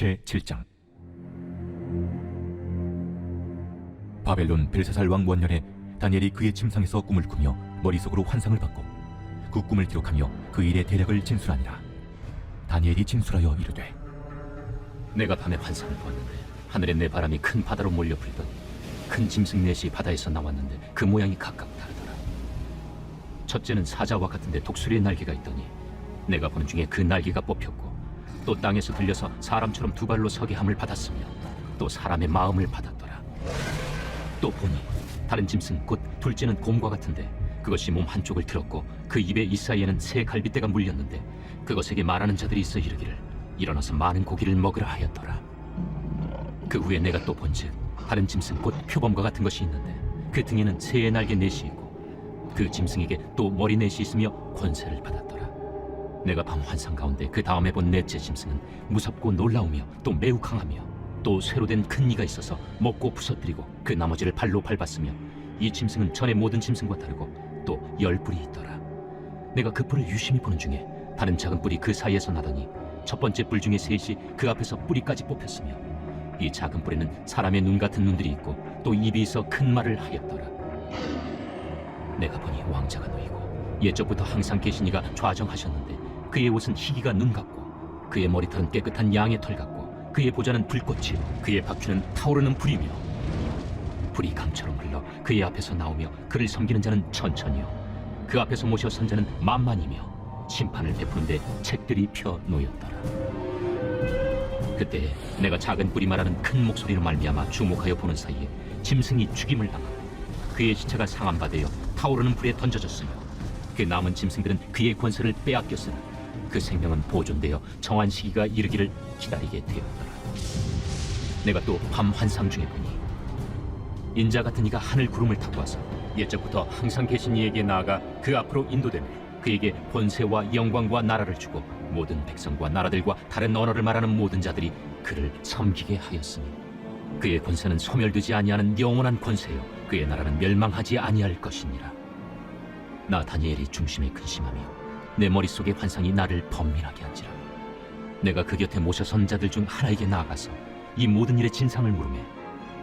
제7장. 바벨론 벨사살 왕 원년에 다니엘이 그의 침상에서 꿈을 꾸며 머릿속으로 환상을 받고 그 꿈을 기록하며 그 일의 대략을 진술하니라. 다니엘이 진술하여 이르되, 내가 밤에 환상을 보았는데 하늘에 내 바람이 큰 바다로 몰려 불더니 큰 짐승 넷이 바다에서 나왔는데 그 모양이 각각 다르더라. 첫째는 사자와 같은데 독수리의 날개가 있더니 내가 보는 중에 그 날개가 뽑혔고 또 땅에서 들려서 사람처럼 두 발로 서게 함을 받았으며 또 사람의 마음을 받았더라. 또 보니 다른 짐승 곧 둘째는 곰과 같은데 그것이 몸 한쪽을 들었고 그 입의 이 사이에는 새 갈빗대가 물렸는데 그것에게 말하는 자들이 있어 이르기를 일어나서 많은 고기를 먹으라 하였더라. 그 후에 내가 또 본즉 다른 짐승 곧 표범과 같은 것이 있는데 그 등에는 새의 날개 넷이 있고 그 짐승에게 또 머리 넷이 있으며 권세를 받았더라. 내가 밤 환상 가운데 그 다음에 본 넷째 짐승은 무섭고 놀라우며 또 매우 강하며 또 쇠로 된 큰 이가 있어서 먹고 부서뜨리고 그 나머지를 발로 밟았으며 이 짐승은 전의 모든 짐승과 다르고 또 10뿔이 있더라. 내가 그 뿔을 유심히 보는 중에 다른 작은 뿔이 그 사이에서 나더니 첫 번째 뿔 중에 셋이 그 앞에서 뿌리까지 뽑혔으며 이 작은 뿔에는 사람의 눈 같은 눈들이 있고 또 입이 있어 큰 말을 하였더라. 내가 보니 왕자가 놓이고 옛적부터 항상 계신 이가 좌정하셨는데 그의 옷은 희기가 눈 같고 그의 머리털은 깨끗한 양의 털 같고 그의 보좌는 불꽃이요 그의 박쥐는 타오르는 불이며 불이 강처럼 흘러 그의 앞에서 나오며 그를 섬기는 자는 천천히요 그 앞에서 모셔 선 자는 만만이며 심판을 베푸는데 책들이 펴 놓였더라. 그때 내가 작은 뿔이 말하는 큰 목소리로 말미암아 주목하여 보는 사이에 짐승이 죽임을 당하고 그의 시체가 상함받아 타오르는 불에 던져졌으며 그 남은 짐승들은 그의 권세를 빼앗겼으나 그 생명은 보존되어 정한 시기가 이르기를 기다리게 되었더라. 내가 또 밤 환상 중에 보니 인자 같은 이가 하늘 구름을 타고 와서 옛적부터 항상 계신 이에게 나아가 그 앞으로 인도되며 그에게 권세와 영광과 나라를 주고 모든 백성과 나라들과 다른 언어를 말하는 모든 자들이 그를 섬기게 하였으니 그의 권세는 소멸되지 아니하는 영원한 권세요 그의 나라는 멸망하지 아니할 것이니라. 나 다니엘이 중심에 근심하며 내 머릿속의 환상이 나를 번민하게 한지라. 내가 그 곁에 모셔 선 자들 중 하나에게 나아가서 이 모든 일의 진상을 물으매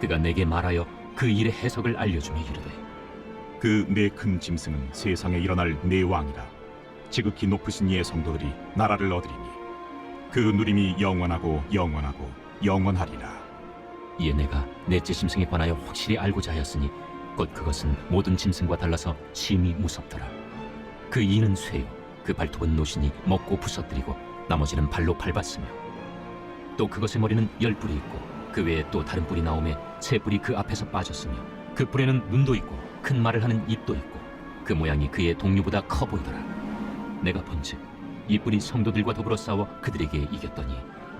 그가 내게 말하여 그 일의 해석을 알려주며 이르되, 그 네 큰 짐승은 세상에 일어날 네 왕이라. 지극히 높으신 이의 성도들이 나라를 얻으리니 그 누림이 영원하고 영원하고 영원하리라. 이에 내가 넷째 짐승에 관하여 확실히 알고자 하였으니 곧 그것은 모든 짐승과 달라서 심히 무섭더라. 그 이는 쇠요 그 발톱은 노신이 먹고 부서뜨리고 나머지는 발로 밟았으며 또 그것의 머리는 10뿔이 있고 그 외에 또 다른 뿔이 나오매 세 뿔이 그 앞에서 빠졌으며 그 뿔에는 눈도 있고 큰 말을 하는 입도 있고 그 모양이 그의 동류보다 커 보이더라. 내가 본즉 이 뿔이 성도들과 더불어 싸워 그들에게 이겼더니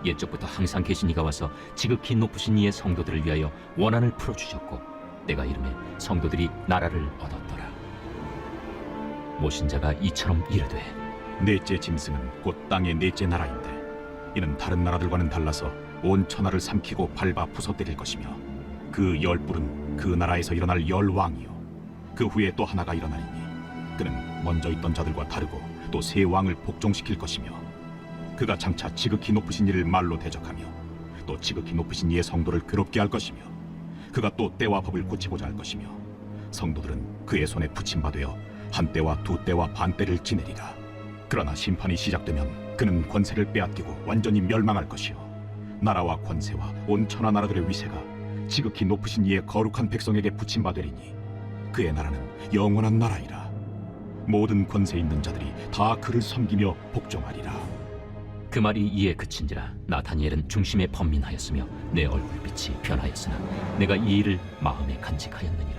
옛적부터 항상 계신 이가 와서 지극히 높으신 이의 성도들을 위하여 원한을 풀어주셨고 내가 이름에 성도들이 나라를 얻었더라. 모신 자가 이처럼 이르되, 넷째 짐승은 곧 땅의 넷째 나라인데 이는 다른 나라들과는 달라서 온 천하를 삼키고 밟아 부서뜨릴 것이며 그 10뿔은 그 나라에서 일어날 10왕이요 그 후에 또 하나가 일어나리니 그는 먼저 있던 자들과 다르고 또 새 왕을 복종시킬 것이며 그가 장차 지극히 높으신 이를 말로 대적하며 또 지극히 높으신 이의 성도를 괴롭게 할 것이며 그가 또 때와 법을 고치고자 할 것이며 성도들은 그의 손에 붙임바되어 한 때와 두 때와 반 때를 지내리라. 그러나 심판이 시작되면 그는 권세를 빼앗기고 완전히 멸망할 것이요 나라와 권세와 온 천하 나라들의 위세가 지극히 높으신 이의 거룩한 백성에게 붙임바되리니 그의 나라는 영원한 나라이라. 모든 권세 있는 자들이 다 그를 섬기며 복종하리라. 그 말이 이에 그친지라. 나 다니엘은 중심에 번민하였으며 내 얼굴빛이 변하였으나 내가 이 일을 마음에 간직하였느니라.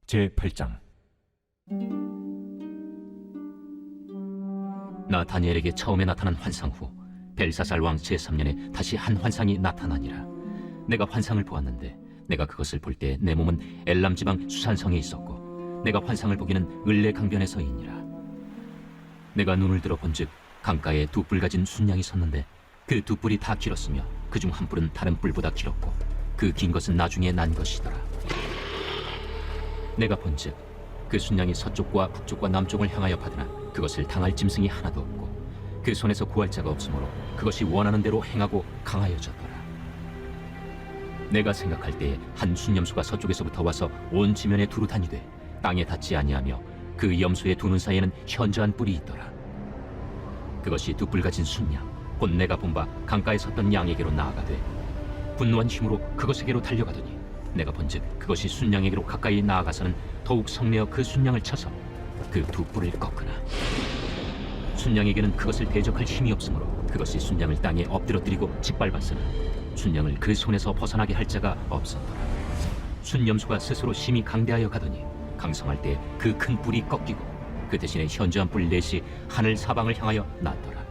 제8장. 나 다니엘에게 처음에 나타난 환상 후 벨사살 왕 제3년에 다시 한 환상이 나타나니라. 내가 환상을 보았는데 내가 그것을 볼 때 내 몸은 엘람 지방 수산성에 있었고 내가 환상을 보기는 을레 강변에서이니라. 내가 눈을 들어 본즉 강가에 두 뿔 가진 순양이 섰는데 그 두 뿔이 다 길었으며 그중 한 뿔은 다른 뿔보다 길었고 그 긴 것은 나중에 난 것이더라. 내가 본즉 그 순양이 서쪽과 북쪽과 남쪽을 향하여 받으나 그것을 당할 짐승이 하나도 없고 그 손에서 구할 자가 없으므로 그것이 원하는 대로 행하고 강하여졌더라. 내가 생각할 때에 한 순염소가 서쪽에서부터 와서 온 지면에 두루 다니되 땅에 닿지 아니하며 그 염소의 두 눈 사이에는 현저한 뿔이 있더라. 그것이 두 뿔 가진 순양 곧 내가 본 바 강가에 섰던 양에게로 나아가되 분노한 힘으로 그것에게로 달려가더니 내가 본즉 그것이 순양에게로 가까이 나아가서는 더욱 성내어 그 순양을 쳐서 그 두 뿔을 꺾으나 순양에게는 그것을 대적할 힘이 없으므로 그것이 순양을 땅에 엎드러뜨리고 짓밟았으나 순양을 그 손에서 벗어나게 할 자가 없었더라. 순염소가 스스로 심히 강대하여 가더니 강성할 때 그 큰 뿔이 꺾이고 그 대신에 현저한 뿔 넷이 하늘 사방을 향하여 났더라.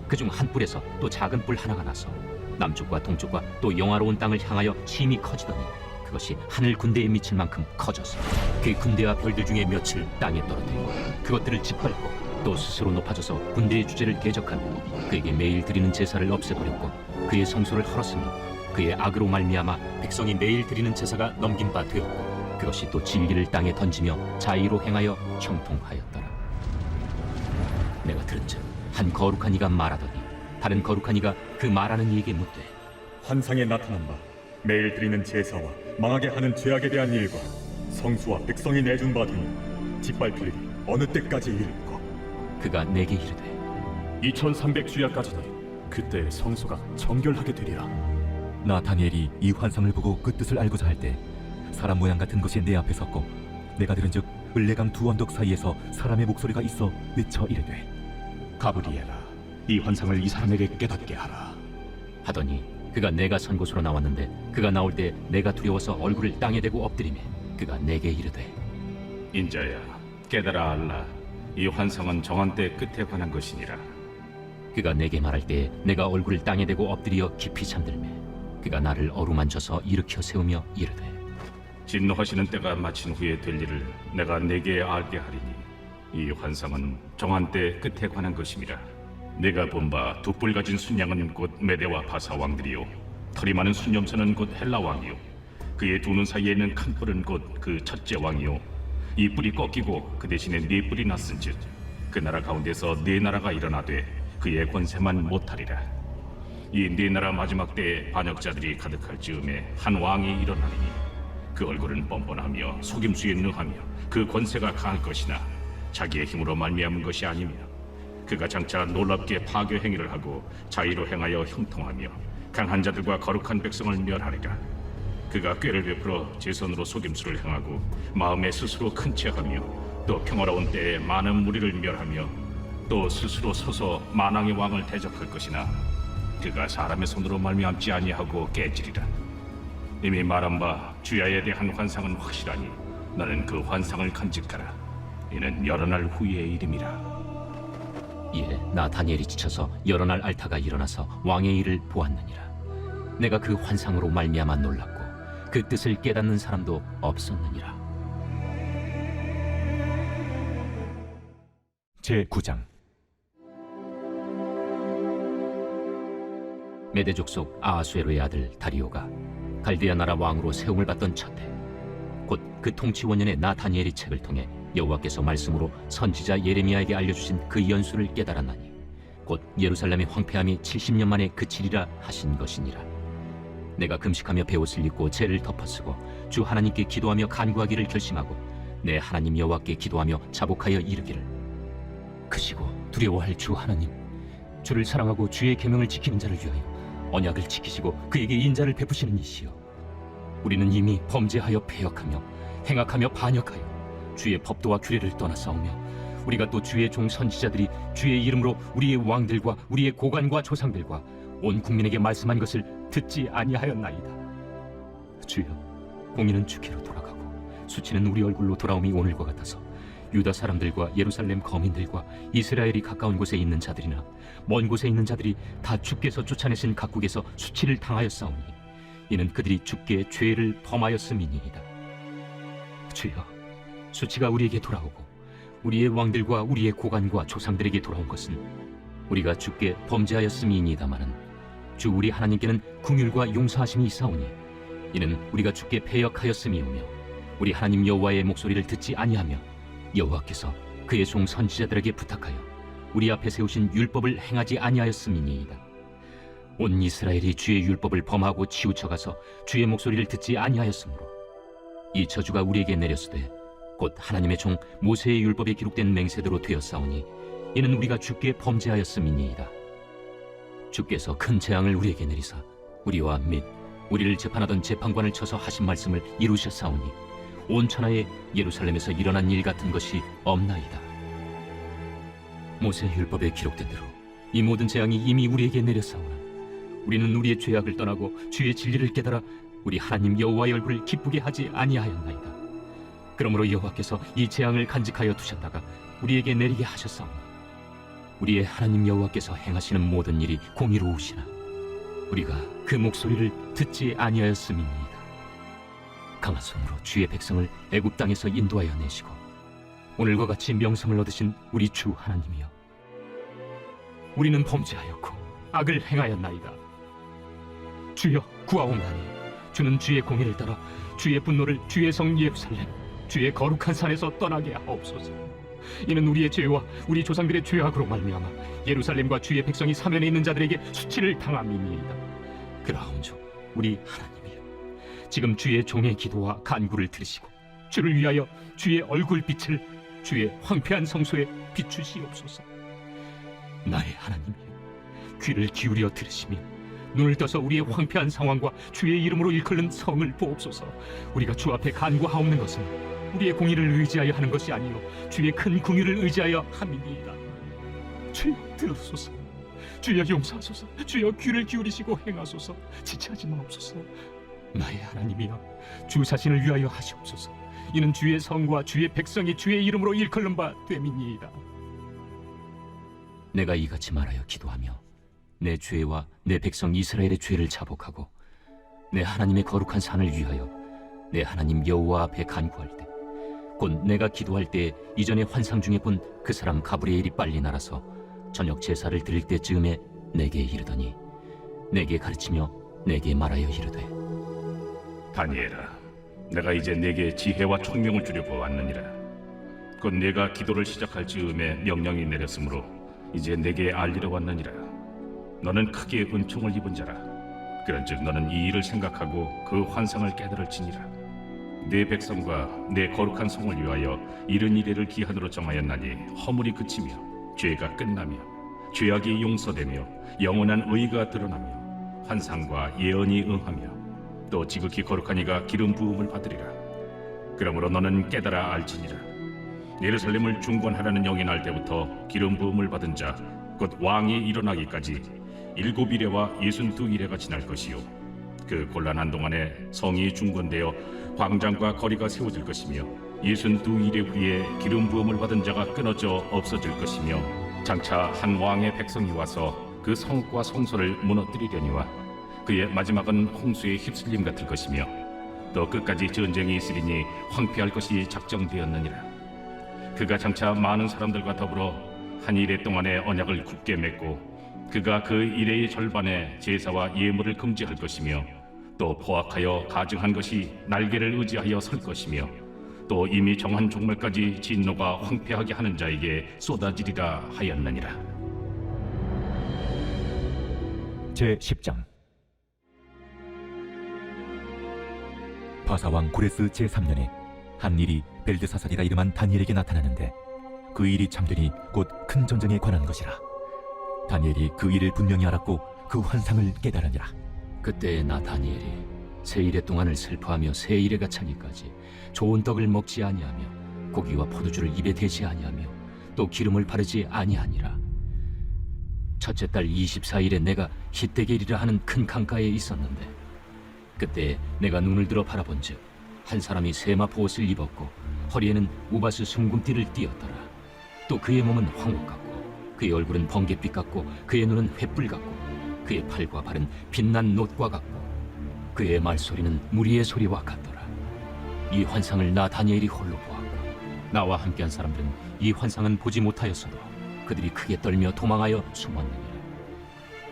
그중 한 뿔에서 또 작은 뿔 하나가 나서 남쪽과 동쪽과 또 영화로운 땅을 향하여 심히 커지더니 그것이 하늘 군대에 미칠 만큼 커져서 그 군대와 별들 중에 몇을 땅에 떨어뜨리고 그것들을 짓밟고 또 스스로 높아져서 군대의 주제를 대적하고 그에게 매일 드리는 제사를 없애버렸고 그의 성소를 헐었으니 그의 악으로 말미암아 백성이 매일 드리는 제사가 넘긴 바 되었고 그것이 또 진리를 땅에 던지며 자의로 행하여 형통하였더라. 내가 들은즉 한 거룩한 이가 말하더니 다른 거룩한 이가 그 말하는 이에게 묻되 환상에 나타난 바 매일 드리는 제사와 망하게 하는 죄악에 대한 일과 성수와 백성이 내준 바 등이 짓밟힐 일이 어느 때까지 이를까? 그가 내게 이르되 2300주야까지는 그때 성소가 정결하게 되리라. 나 다니엘이 이 환상을 보고 그 뜻을 알고자 할 때 사람 모양 같은 것이 내 앞에 섰고 내가 들은즉 을레강 두 언덕 사이에서 사람의 목소리가 있어 외쳐 이르되 가브리엘아, 이 환상을 이 사람에게 깨닫게 하라. 하더니 그가 내가 선 곳으로 나왔는데 그가 나올 때 내가 두려워서 얼굴을 땅에 대고 엎드리매 그가 내게 이르되 인자야, 깨달아 알라. 이 환상은 정한 때 끝에 관한 것이니라. 그가 내게 말할 때 내가 얼굴을 땅에 대고 엎드려 깊이 잠들매 그가 나를 어루만져서 일으켜 세우며 이르되 진노하시는 때가 마친 후에 될 일을 내가 내게 알게 하리니 이 환상은 정한 때 끝에 관한 것임이라. 내가 본 바 두 뿔 가진 순양은 곧 메대와 바사 왕들이요 털이 많은 순염소는 곧 헬라 왕이요 그의 두 눈 사이에 있는 큰 뿔은 곧 그 첫째 왕이요 이 뿔이 꺾이고 그 대신에 네 뿔이 났은즉 그 나라 가운데서 네 나라가 일어나되 그의 권세만 못하리라. 이 네 나라 마지막 때에 반역자들이 가득할 즈음에 한 왕이 일어나리니 그 얼굴은 뻔뻔하며 속임수에 능하며 그 권세가 강할 것이나 자기의 힘으로 말미암은 것이 아니며 그가 장차 놀랍게 파괴 행위를 하고 자의로 행하여 형통하며 강한 자들과 거룩한 백성을 멸하리라. 그가 꾀를 베풀어 제 손으로 속임수를 행하고 마음에 스스로 큰 체하며 또 평화로운 때에 많은 무리를 멸하며 또 스스로 서서 만왕의 왕을 대적할 것이나 그가 사람의 손으로 말미암지 아니하고 깨지리라. 이미 말한 바 주야에 대한 환상은 확실하니 나는 그 환상을 간직하라. 이는 여러 날 후의 일임이라. 이에 나 다니엘이 지쳐서 여러 날 앓다가 일어나서 왕의 일을 보았느니라. 내가 그 환상으로 말미암아 놀랐고 그 뜻을 깨닫는 사람도 없었느니라. 제9장 메대 족속 아하수에로의 아들 다리오가 갈대아 나라 왕으로 세움을 받던 첫해 곧 그 통치 원년에 나 다니엘이 책을 통해 여호와께서 말씀으로 선지자 예레미야에게 알려주신 그 연수를 깨달았나니 곧 예루살렘의 황폐함이 70년 만에 그치리라 하신 것이니라. 내가 금식하며 베옷을 입고 죄를 덮어쓰고 주 하나님께 기도하며 간구하기를 결심하고 내 하나님 여호와께 기도하며 자복하여 이르기를 크시고 두려워할 주 하나님, 주를 사랑하고 주의 계명을 지키는 자를 위하여 언약을 지키시고 그에게 인자를 베푸시는 이시여, 우리는 이미 범죄하여 패역하며 행악하며 반역하여 주의 법도와 규례를 떠나 싸우며 우리가 또 주의 종 선지자들이 주의 이름으로 우리의 왕들과 우리의 고관과 조상들과 온 국민에게 말씀한 것을 듣지 아니하였나이다. 주여, 공의는 주께로 돌아가고 수치는 우리 얼굴로 돌아옴이 오늘과 같아서 유다 사람들과 예루살렘 거민들과 이스라엘이 가까운 곳에 있는 자들이나 먼 곳에 있는 자들이 다 주께서 쫓아내신 각국에서 수치를 당하였사오니 이는 그들이 주께 죄를 범하였음이니이다. 주여, 수치가 우리에게 돌아오고 우리의 왕들과 우리의 고관과 조상들에게 돌아온 것은 우리가 주께 범죄하였음이니이다마는 주 우리 하나님께는 긍휼과 용서하심이 있사오니 이는 우리가 주께 패역하였음이오며 우리 하나님 여호와의 목소리를 듣지 아니하며 여호와께서 그의 종 선지자들에게 부탁하여 우리 앞에 세우신 율법을 행하지 아니하였음이니이다. 온 이스라엘이 주의 율법을 범하고 치우쳐가서 주의 목소리를 듣지 아니하였으므로 이 저주가 우리에게 내렸으되 곧 하나님의 종 모세의 율법에 기록된 맹세대로 되었사오니 이는 우리가 주께 범죄하였음이니이다. 주께서 큰 재앙을 우리에게 내리사 우리와 및 우리를 재판하던 재판관을 쳐서 하신 말씀을 이루셨사오니 온 천하에 예루살렘에서 일어난 일 같은 것이 없나이다. 모세의 율법에 기록된 대로 이 모든 재앙이 이미 우리에게 내렸사오나 우리는 우리의 죄악을 떠나고 주의 진리를 깨달아 우리 하나님 여호와의 얼굴을 기쁘게 하지 아니하였나이다. 그러므로 여호와께서 이 재앙을 간직하여 두셨다가 우리에게 내리게 하셨사오니 우리의 하나님 여호와께서 행하시는 모든 일이 공의로우시나 우리가 그 목소리를 듣지 아니하였음이니이다. 강한 손으로 주의 백성을 애굽 땅에서 인도하여 내시고 오늘과 같이 명성을 얻으신 우리 주 하나님이여, 우리는 범죄하였고 악을 행하였나이다. 주여 구하옵나니 주는 주의 공의를 따라 주의 분노를 주의 성 예루살렘 주의 거룩한 산에서 떠나게 하옵소서. 이는 우리의 죄와 우리 조상들의 죄악으로 말미암아 예루살렘과 주의 백성이 사면에 있는 자들에게 수치를 당함이니이다. 그라온즉 우리 하나님이여, 지금 주의 종의 기도와 간구를 들으시고 주를 위하여 주의 얼굴빛을 주의 황폐한 성소에 비추시옵소서. 나의 하나님이여, 귀를 기울여 들으시며 눈을 떠서 우리의 황폐한 상황과 주의 이름으로 일컬는 성을 보옵소서. 우리가 주 앞에 간구하옵는 것은 우리의 공의를 의지하여 하는 것이 아니요 주의 큰 궁유를 의지하여 함이니이다. 주여 들으소서. 주여 용서하소서. 주여 귀를 기울이시고 행하소서. 지체하지 마옵소서. 나의 하나님이여, 주 자신을 위하여 하시옵소서. 이는 주의 성과 주의 백성이 주의 이름으로 일컬는 바 됨이니이다. 내가 이같이 말하여 기도하며 내 죄와 내 백성 이스라엘의 죄를 자복하고 내 하나님의 거룩한 산을 위하여 내 하나님 여호와 앞에 간구할 때, 곧 내가 기도할 때 이전에 환상 중에 본 그 사람 가브리엘이 빨리 날아서 저녁 제사를 드릴 때쯤에 내게 이르더니 내게 가르치며 내게 말하여 이르되, 다니엘아, 내가 이제 내게 지혜와 총명을 주려고 왔느니라. 곧 내가 기도를 시작할 즈음에 명령이 내렸으므로 이제 내게 알리러 왔느니라. 너는 크게 은총을 입은 자라. 그런즉 너는 이 일을 생각하고 그 환상을 깨달을지니라. 내 백성과 내 거룩한 성을 위하여 이른 이래를 기한으로 정하였나니 허물이 그치며 죄가 끝나며 죄악이 용서되며 영원한 의가 드러나며 환상과 예언이 응하며 또 지극히 거룩한 이가 기름 부음을 받으리라. 그러므로 너는 깨달아 알지니라. 예루살렘을 중건하라는 영이 날 때부터 기름 부음을 받은 자 곧 왕이 일어나기까지 7이레와 62이레가 지날 것이요, 그 곤란한 동안에 성이 중건되어 광장과 거리가 세워질 것이며 62이레 후에 기름 부음을 받은 자가 끊어져 없어질 것이며 장차 한 왕의 백성이 와서 그 성과 성소를 무너뜨리려니와 그의 마지막은 홍수의 휩쓸림 같을 것이며 또 끝까지 전쟁이 있으리니 황폐할 것이 작정되었느니라. 그가 장차 많은 사람들과 더불어 한 이레 동안의 언약을 굳게 맺고 그가 그 이레의 절반에 제사와 예물을 금지할 것이며 또 포악하여 가증한 것이 날개를 의지하여 설 것이며 또 이미 정한 종말까지 진노가 황폐하게 하는 자에게 쏟아지리라 하였느니라. 제10장. 바사왕 고레스 제3년에 한 일이 벨드사살이라 이름한 다니엘에게 나타나는데 그 일이 참되니 곧 큰 전쟁에 관한 것이라. 다니엘이 그 일을 분명히 알았고 그 환상을 깨달으니라. 그때 나 다니엘이 세 이레 동안을 슬퍼하며 세 이레가 차기까지 좋은 떡을 먹지 아니하며 고기와 포도주를 입에 대지 아니하며 또 기름을 바르지 아니하니라. 첫째 달 24일에 내가 히데겔이라 하는 큰 강가에 있었는데 그때 내가 눈을 들어 바라본즉 한 사람이 세마포 옷을 입었고 허리에는 우바스 숭금띠를 띠었더라. 또 그의 몸은 황옥 같고 그의 얼굴은 번갯빛 같고 그의 눈은 횃불 같고 그의 팔과 발은 빛난 놋과 같고 그의 말소리는 무리의 소리와 같더라. 이 환상을 나 다니엘이 홀로 보았고 나와 함께한 사람들은 이 환상은 보지 못하였어도 그들이 크게 떨며 도망하여 숨었느니라.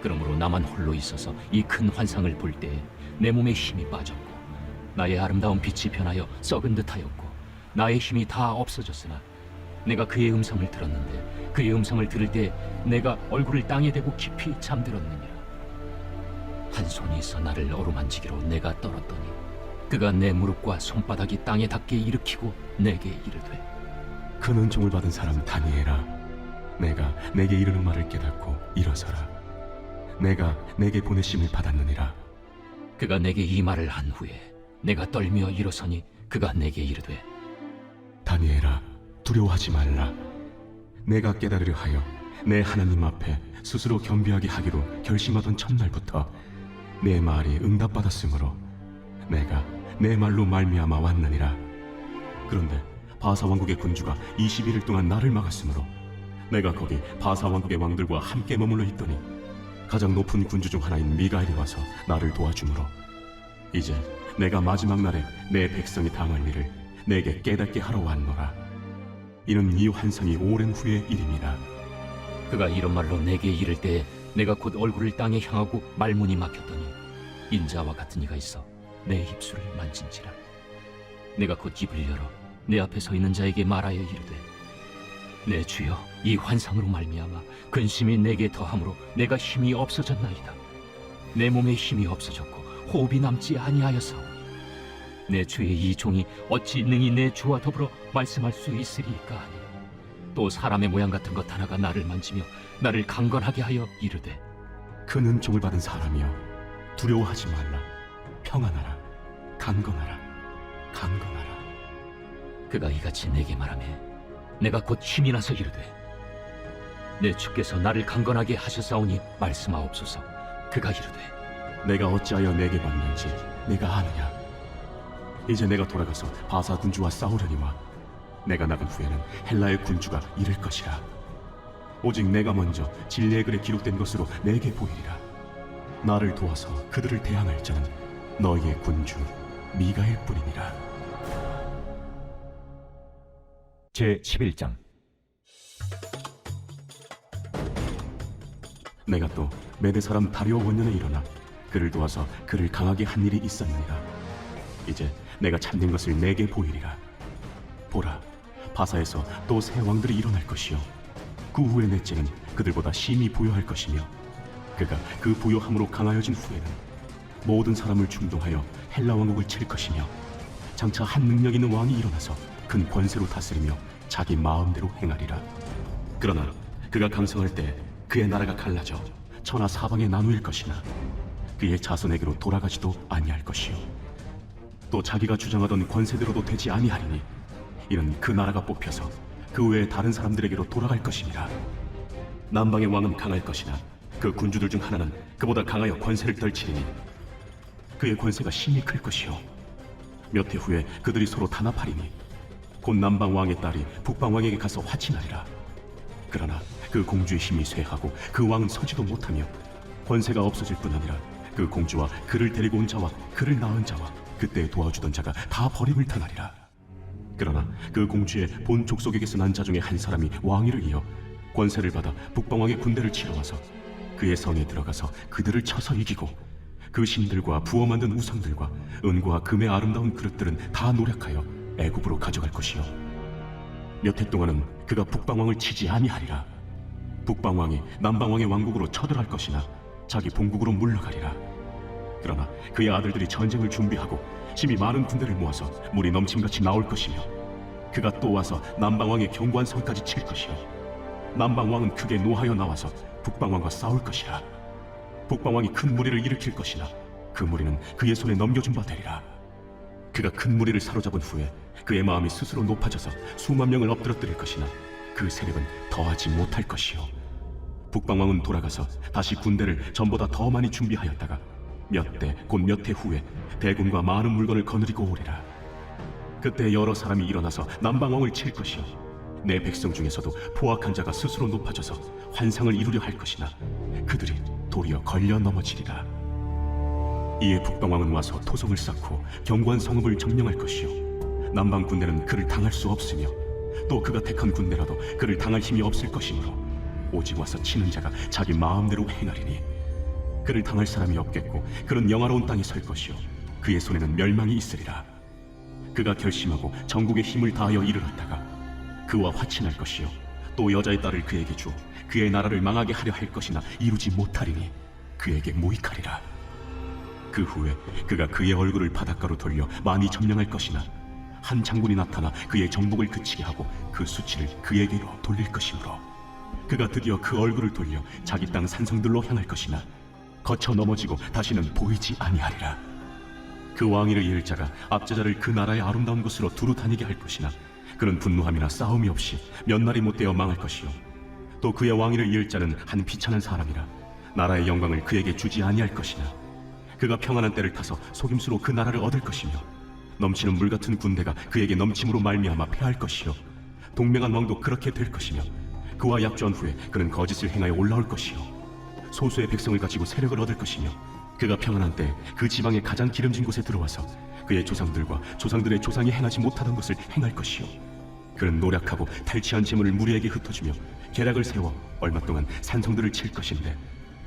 그러므로 나만 홀로 있어서 이 큰 환상을 볼 때에 내 몸에 힘이 빠졌고 나의 아름다운 빛이 변하여 썩은 듯하였고 나의 힘이 다 없어졌으나 내가 그의 음성을 들었는데 그의 음성을 들을 때 내가 얼굴을 땅에 대고 깊이 잠들었느니라. 한 손이 있어 나를 어루만지기로 내가 떨었더니 그가 내 무릎과 손바닥이 땅에 닿게 일으키고 내게 이르되 큰 은총을 받은 사람 다니엘아, 내가 내게 이르는 말을 깨닫고 일어서라. 내가 내게 보내심을 받았느니라. 그가 내게 이 말을 한 후에 내가 떨며 일어서니 그가 내게 이르되 다니엘아, 두려워하지 말라. 내가 깨달으려 하여 내 하나님 앞에 스스로 겸비하게 하기로 결심하던 첫날부터 내 말이 응답받았으므로 내가 내 말로 말미암아 왔느니라. 그런데 바사 왕국의 군주가 21일 동안 나를 막았으므로 내가 거기 바사 왕국의 왕들과 함께 머물러 있더니 가장 높은 군주 중 하나인 미가엘이 와서 나를 도와주므로 이제 내가 마지막 날에 내 백성이 당할 일을 내게 깨닫게 하러 왔노라. 이는 이 환상이 오랜 후의 일입니다. 그가 이런 말로 내게 이를 때 내가 곧 얼굴을 땅에 향하고 말문이 막혔더니 인자와 같은 이가 있어 내 입술을 만진지라. 내가 곧 입을 열어 내 앞에 서 있는 자에게 말하여 이르되 내 주여, 이 환상으로 말미암아 근심이 내게 더함으로 내가 힘이 없어졌나이다. 내 몸에 힘이 없어졌고 호흡이 남지 아니하여서 내 주의 이 종이 어찌 능히 내 주와 더불어 말씀할 수 있으리까 하니 또 사람의 모양 같은 것 하나가 나를 만지며 나를 강건하게 하여 이르되 큰 은총을 받은 사람이여, 두려워하지 말라. 평안하라. 강건하라. 강건하라. 그가 이같이 내게 말하며 내가 곧 힘이 나서 이르되 내 주께서 나를 강건하게 하셨사오니 말씀하옵소서. 그가 이르되 내가 어찌하여 내게 받는지 내가 아느냐. 이제 내가 돌아가서 바사 군주와 싸우려니와 내가 나간 후에는 헬라의 군주가 이를 것이라. 오직 내가 먼저 진리의 글에 기록된 것으로 내게 보이리라. 나를 도와서 그들을 대항할 자는 너희의 군주 미가엘 뿐이니라. 제 11장. 내가 또 메대 사람 다리오 원년에 일어나 그를 도와서 그를 강하게 한 일이 있었느니라. 이제 내가 참된 것을 내게 보이리라. 보라, 바사에서 또 새 왕들이 일어날 것이요 그 후에 넷째는 그들보다 심히 부요할 것이며 그가 그 부요함으로 강하여진 후에는 모든 사람을 충동하여 헬라 왕국을 칠 것이며 장차 한 능력 있는 왕이 일어나서 큰 권세로 다스리며 자기 마음대로 행하리라. 그러나 그가 강성할 때 그의 나라가 갈라져 천하 사방에 나누일 것이나 그의 자손에게로 돌아가지도 아니할 것이요 또 자기가 주장하던 권세대로도 되지 아니하리니 이는 그 나라가 뽑혀서 그 외에 다른 사람들에게로 돌아갈 것이니라. 남방의 왕은 강할 것이나 그 군주들 중 하나는 그보다 강하여 권세를 떨치리니 그의 권세가 심히 클 것이요 몇 해 후에 그들이 서로 단합하리니 곧 남방 왕의 딸이 북방 왕에게 가서 화친하리라. 그러나 그 공주의 힘이 쇠하고 그 왕은 서지도 못하며 권세가 없어질 뿐 아니라 그 공주와 그를 데리고 온 자와 그를 낳은 자와 그때 도와주던 자가 다 버림을 당하리라. 그러나 그 공주의 본 족속에게서 난 자 중에 한 사람이 왕위를 이어 권세를 받아 북방왕의 군대를 치러 와서 그의 성에 들어가서 그들을 쳐서 이기고 그 신들과 부어 만든 우상들과 은과 금의 아름다운 그릇들은 다 노력하여 애굽으로 가져갈 것이요 몇 해 동안은 그가 북방왕을 치지 아니하리라. 북방왕이 남방왕의 왕국으로 쳐들어갈 것이나 자기 본국으로 물러가리라. 그러나 그의 아들들이 전쟁을 준비하고 심히 많은 군대를 모아서 물이 넘침같이 나올 것이며 그가 또 와서 남방왕의 견고한 성까지 칠 것이요 남방왕은 크게 노하여 나와서 북방왕과 싸울 것이라. 북방왕이 큰 무리를 일으킬 것이나 그 무리는 그의 손에 넘겨준 바 되리라. 그가 큰 무리를 사로잡은 후에 그의 마음이 스스로 높아져서 수만 명을 엎드러뜨릴 것이나 그 세력은 더하지 못할 것이요 북방왕은 돌아가서 다시 군대를 전보다 더 많이 준비하였다가 몇 대 곧 몇 해 후에 대군과 많은 물건을 거느리고 오리라. 그때 여러 사람이 일어나서 남방왕을 칠 것이요 내 백성 중에서도 포악한 자가 스스로 높아져서 환상을 이루려 할 것이나 그들이 도리어 걸려 넘어지리라. 이에 북방왕은 와서 토성을 쌓고 견고한 성읍을 점령할 것이요 남방 군대는 그를 당할 수 없으며 또 그가 택한 군대라도 그를 당할 힘이 없을 것이므로 오직 와서 치는 자가 자기 마음대로 행하리니 그를 당할 사람이 없겠고 그는 영화로운 땅에 설 것이요 그의 손에는 멸망이 있으리라. 그가 결심하고 전국의 힘을 다하여 이르렀다가 그와 화친할 것이요 또 여자의 딸을 그에게 주어 그의 나라를 망하게 하려 할 것이나 이루지 못하리니 그에게 무익하리라. 그 후에 그가 그의 얼굴을 바닷가로 돌려 많이 점령할 것이나 한 장군이 나타나 그의 정복을 그치게 하고 그 수치를 그에게로 돌릴 것이므로 그가 드디어 그 얼굴을 돌려 자기 땅 산성들로 향할 것이나 거쳐 넘어지고 다시는 보이지 아니하리라. 그 왕위를 이을 자가 압제자를 그 나라의 아름다운 곳으로 두루 다니게 할 것이나 그는 분노함이나 싸움이 없이 몇 날이 못되어 망할 것이요 또 그의 왕위를 이을 자는 한 비천한 사람이라 나라의 영광을 그에게 주지 아니할 것이나 그가 평안한 때를 타서 속임수로 그 나라를 얻을 것이며 넘치는 물 같은 군대가 그에게 넘침으로 말미암아 패할 것이요 동맹한 왕도 그렇게 될 것이며 그와 약조한 후에 그는 거짓을 행하여 올라올 것이요 소수의 백성을 가지고 세력을 얻을 것이며 그가 평안한 때 그 지방의 가장 기름진 곳에 들어와서 그의 조상들과 조상들의 조상이 행하지 못하던 것을 행할 것이요 그는 노력하고 탈취한 재물을 무리에게 흩어주며 계략을 세워 얼마 동안 산성들을 칠 것인데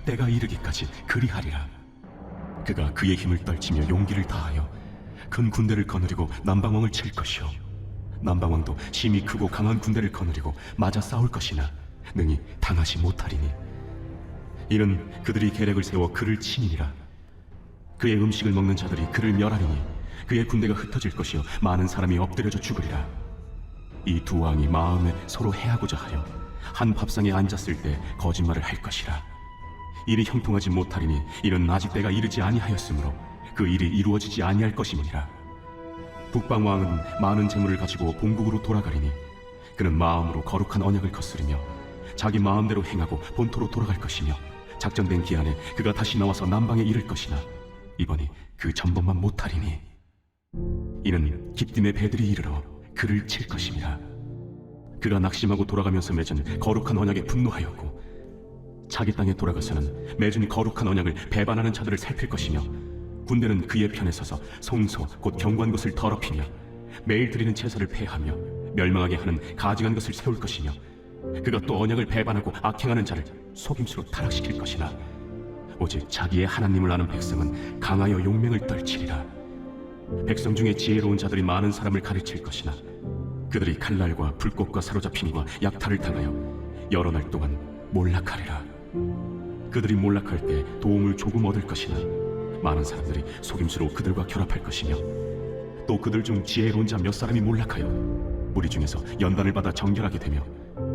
때가 이르기까지 그리하리라. 그가 그의 힘을 떨치며 용기를 다하여 큰 군대를 거느리고 남방왕을 칠 것이요 남방왕도 심히 크고 강한 군대를 거느리고 맞아 싸울 것이나 능히 당하지 못하리니 이는 그들이 계략을 세워 그를 치니라. 그의 음식을 먹는 자들이 그를 멸하리니 그의 군대가 흩어질 것이요 많은 사람이 엎드려져 죽으리라. 이 두 왕이 마음에 서로 해하고자 하여 한 밥상에 앉았을 때 거짓말을 할 것이라. 일이 형통하지 못하리니 이는 아직 때가 이르지 아니하였으므로 그 일이 이루어지지 아니할 것임이니라. 북방 왕은 많은 재물을 가지고 본국으로 돌아가리니 그는 마음으로 거룩한 언약을 거스르며 자기 마음대로 행하고 본토로 돌아갈 것이며 작정된 기한에 그가 다시 나와서 남방에 이를 것이나 이번이 그 전번만 못하리니 이는 기띔의 배들이 이르러 그를 칠 것임이라. 그가 낙심하고 돌아가면서 맺은 거룩한 언약에 분노하였고 자기 땅에 돌아가서는 맺은 거룩한 언약을 배반하는 자들을 살필 것이며 군대는 그의 편에 서서 성소 곧 경관 것을 더럽히며 매일 드리는 제사를 폐하며 멸망하게 하는 가증한 것을 세울 것이며 그가 또 언약을 배반하고 악행하는 자를 속임수로 타락시킬 것이나 오직 자기의 하나님을 아는 백성은 강하여 용맹을 떨치리라. 백성 중에 지혜로운 자들이 많은 사람을 가르칠 것이나 그들이 칼날과 불꽃과 사로잡힘과 약탈을 당하여 여러 날 동안 몰락하리라. 그들이 몰락할 때 도움을 조금 얻을 것이나 많은 사람들이 속임수로 그들과 결합할 것이며 또 그들 중 지혜로운 자 몇 사람이 몰락하여 무리 중에서 연단을 받아 정결하게 되며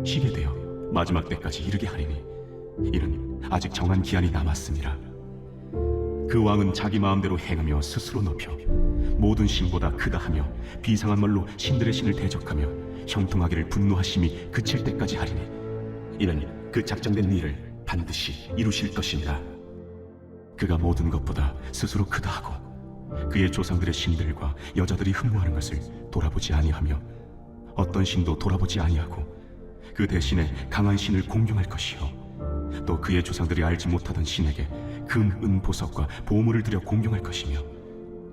쉬게 되어 마지막 때까지 이르게 하리니 이는 아직 정한 기한이 남았습니다. 그 왕은 자기 마음대로 행하며 스스로 높여 모든 신보다 크다 하며 비상한 말로 신들의 신을 대적하며 형통하기를 분노하심이 그칠 때까지 하리니 이는 그 작정된 일을 반드시 이루실 것입니다. 그가 모든 것보다 스스로 크다 하고 그의 조상들의 신들과 여자들이 흠모하는 것을 돌아보지 아니하며 어떤 신도 돌아보지 아니하고 그 대신에 강한 신을 공경할 것이요 또 그의 조상들이 알지 못하던 신에게 금, 은, 보석과 보물을 들여 공경할 것이며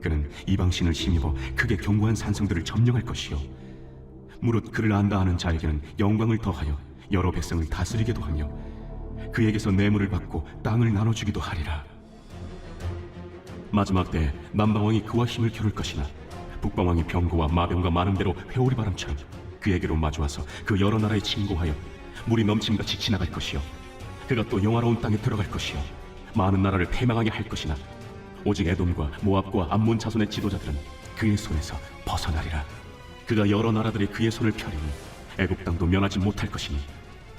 그는 이방 신을 힘입어 크게 견고한 산성들을 점령할 것이요 무릇 그를 안다 하는 자에게는 영광을 더하여 여러 백성을 다스리게도 하며 그에게서 뇌물을 받고 땅을 나눠주기도 하리라. 마지막 때 남방왕이 그와 힘을 겨룰 것이나 북방왕이 병고와 마병과 많은 대로 회오리 바람처럼 그에게로 마주와서 그 여러 나라에 침공하여 물이 넘침같이 지나갈 것이요 그가 또 영화로운 땅에 들어갈 것이요 많은 나라를 패망하게 할 것이나 오직 에돔과 모압과 암몬 자손의 지도자들은 그의 손에서 벗어나리라. 그가 여러 나라들의 그의 손을 펴리니 애굽 땅도 면하지 못할 것이니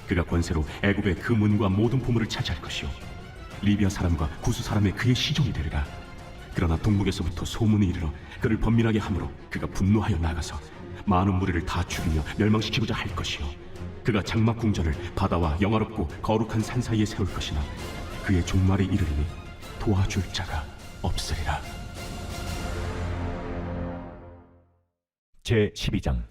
그가 권세로 애굽의 그 문과 모든 보물을 차지할 것이요 리비아 사람과 구스 사람의 그의 시종이 되리라. 그러나 동북에서부터 소문이 이르러 그를 번민하게 하므로 그가 분노하여 나가서 많은 무리를 다 죽이며 멸망시키고자 할 것이요 그가 장막 궁전을 바다와 영화롭고 거룩한 산 사이에 세울 것이나 그의 종말이 이르리니 도와줄 자가 없으리라. 제 12장.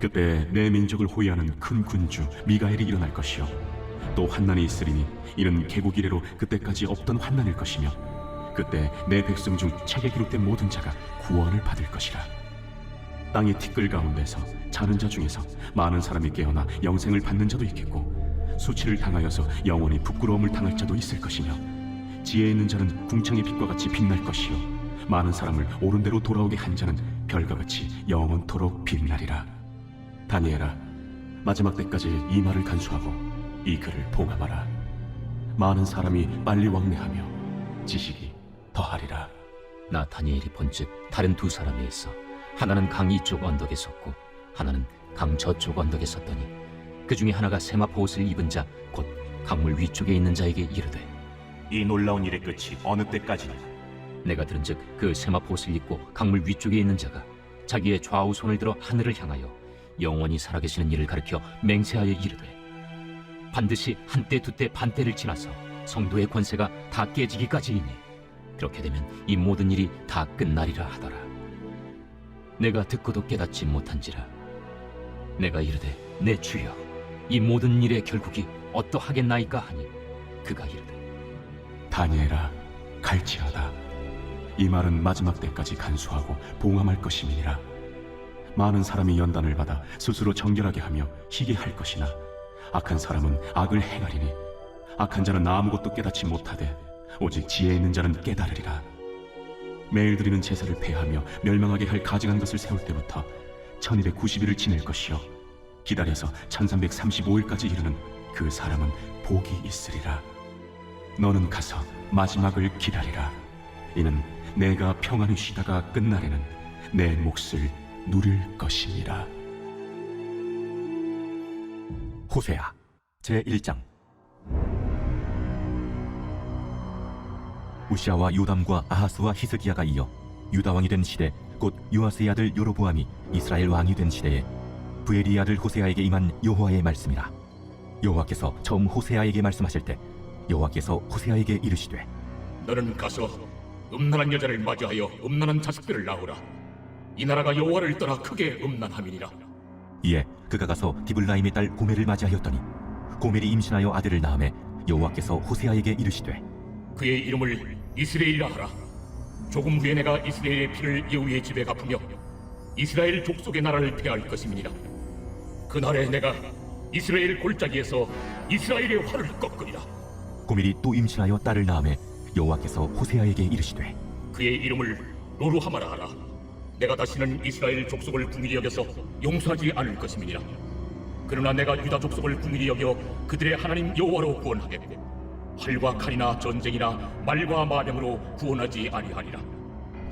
그때 내 민족을 호위하는 큰 군주 미가엘이 일어날 것이요 또 환난이 있으리니 이는 개국 이래로 그때까지 없던 환난일 것이며 그때 내 백성 중 책에 기록된 모든 자가 구원을 받을 것이라. 땅의 티끌 가운데서 자는 자 중에서 많은 사람이 깨어나 영생을 받는 자도 있겠고 수치를 당하여서 영원히 부끄러움을 당할 자도 있을 것이며 지혜 있는 자는 궁창의 빛과 같이 빛날 것이요 많은 사람을 옳은 대로 돌아오게 한 자는 별과 같이 영원토록 빛나리라. 다니엘아, 마지막 때까지 이 말을 간수하고 이 글을 봉함하라. 많은 사람이 빨리 왕래하며 지식이 더하리라. 나 다니엘이 본즉 다른 두 사람이 있어 하나는 강 이쪽 언덕에 섰고 하나는 강 저쪽 언덕에 섰더니 그 중에 하나가 세마포 옷을 입은 자 곧 강물 위쪽에 있는 자에게 이르되 이 놀라운 일의 끝이 어느 때까지냐? 내가 들은즉 그 세마포 옷을 입고 강물 위쪽에 있는 자가 자기의 좌우 손을 들어 하늘을 향하여 영원히 살아계시는 이를 가리켜 맹세하여 이르되 반드시 한때 두때 반때를 지나서 성도의 권세가 다 깨지기까지이니 그렇게 되면 이 모든 일이 다 끝나리라 하더라. 내가 듣고도 깨닫지 못한지라. 내가 이르되 내 주여 이 모든 일의 결국이 어떠하겠나이까 하니 그가 이르되 다니엘아, 갈지어다. 이 말은 마지막 때까지 간수하고 봉함할 것임이니라. 많은 사람이 연단을 받아 스스로 정결하게 하며 희게 할 것이나 악한 사람은 악을 행하리니 악한 자는 아무것도 깨닫지 못하되 오직 지혜 있는 자는 깨달으리라. 매일 드리는 제사를 폐하며 멸망하게 할 가증한 것을 세울 때부터 1290일을 지낼 것이요 기다려서 1335일까지 이르는 그 사람은 복이 있으리라. 너는 가서 마지막을 기다리라. 이는 내가 평안히 쉬다가 끝날에는 내 몫을 누릴 것이니라. 호세아 제1장. 우시아와 요담과 아하스와 히스기야가 이어 유다 왕이 된 시대 곧 요아스의 아들 여로보암이 이스라엘 왕이 된 시대에 부엘리의 아들 호세아에게 임한 여호와의 말씀이라. 여호와께서 처음 호세아에게 말씀하실 때 여호와께서 호세아에게 이르시되 너는 가서 음란한 여자를 맞이하여 음란한 자식들을 낳으라. 이 나라가 여호와를 떠나 크게 음란함이니라. 이에 그가 가서 디블라임의 딸 고멜을 맞이하였더니 고멜이 임신하여 아들을 낳음에 여호와께서 호세아에게 이르시되 그의 이름을 이스라엘이라 하라. 조금 후에 내가 이스라엘의 피를 여호와의 집에 갚으며 이스라엘 족속의 나라를 폐할 것임이니라. 그날에 내가 이스라엘 골짜기에서 이스라엘의 활을 꺾으리라. 고멜이 또 임신하여 딸을 낳음에 여호와께서 호세아에게 이르시되 그의 이름을 로루하마라 하라. 내가 다시는 이스라엘 족속을 궁일히 여겨서 용서하지 않을 것임이니라. 그러나 내가 유다 족속을 궁일히 여겨 그들의 하나님 여호와로 구원하겠고 활과 칼이나 전쟁이나 말과 마병으로 구원하지 아니하리라.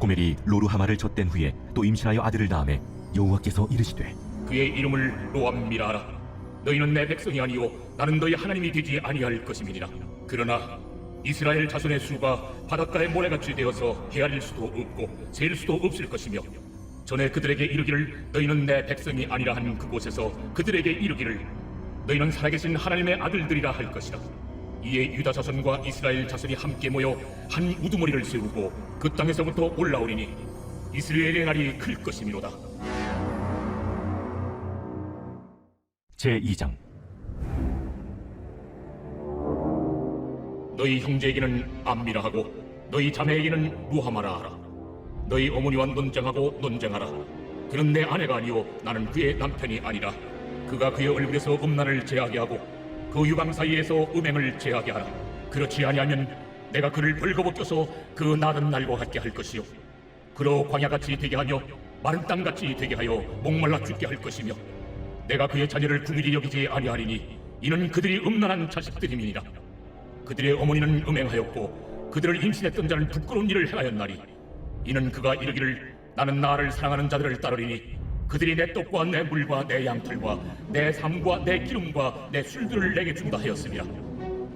고멜이 로루하마를 젖댄 후에 또 임신하여 아들을 낳음에 여호와께서 이르시되 그의 이름을 로암미라 하라. 너희는 내 백성이 아니요 나는 너희 하나님이 되지 아니할 것임이니라. 그러나 이스라엘 자손의 수가 바닷가의 모래같이 되어서 헤아릴 수도 없고 셀 수도 없을 것이며 전에 그들에게 이르기를 너희는 내 백성이 아니라 한 그곳에서 그들에게 이르기를 너희는 살아계신 하나님의 아들들이라 할 것이라. 이에 유다 자손과 이스라엘 자손이 함께 모여 한 우두머리를 세우고 그 땅에서부터 올라오리니 이스라엘의 날이 클 것이미로다. 제2장. 너희 형제에게는 암미라 하고 너희 자매에게는 루하마라 하라. 너희 어머니와 논쟁하라. 그는 내 아내가 아니요 나는 그의 남편이 아니라. 그가 그의 얼굴에서 음란을 제하게 하고 그 유방 사이에서 음행을 제하게 하라. 그렇지 아니하면 내가 그를 벌거벗겨서 그 나른 날과 같게 할 것이요 그로 광야같이 되게 하며 마른 땅같이 되게 하여 목말라 죽게 할 것이며 내가 그의 자녀를 궁일히 여기지 아니하리니 이는 그들이 음란한 자식들임이니라. 그들의 어머니는 음행하였고 그들을 임신했던 자는 부끄러운 일을 행하였나니 이는 그가 이르기를 나는 나를 사랑하는 자들을 따르리니 그들이 내 떡과 내 물과 내 양털과 내 삶과 내 기름과 내 술들을 내게 준다 하였습니다.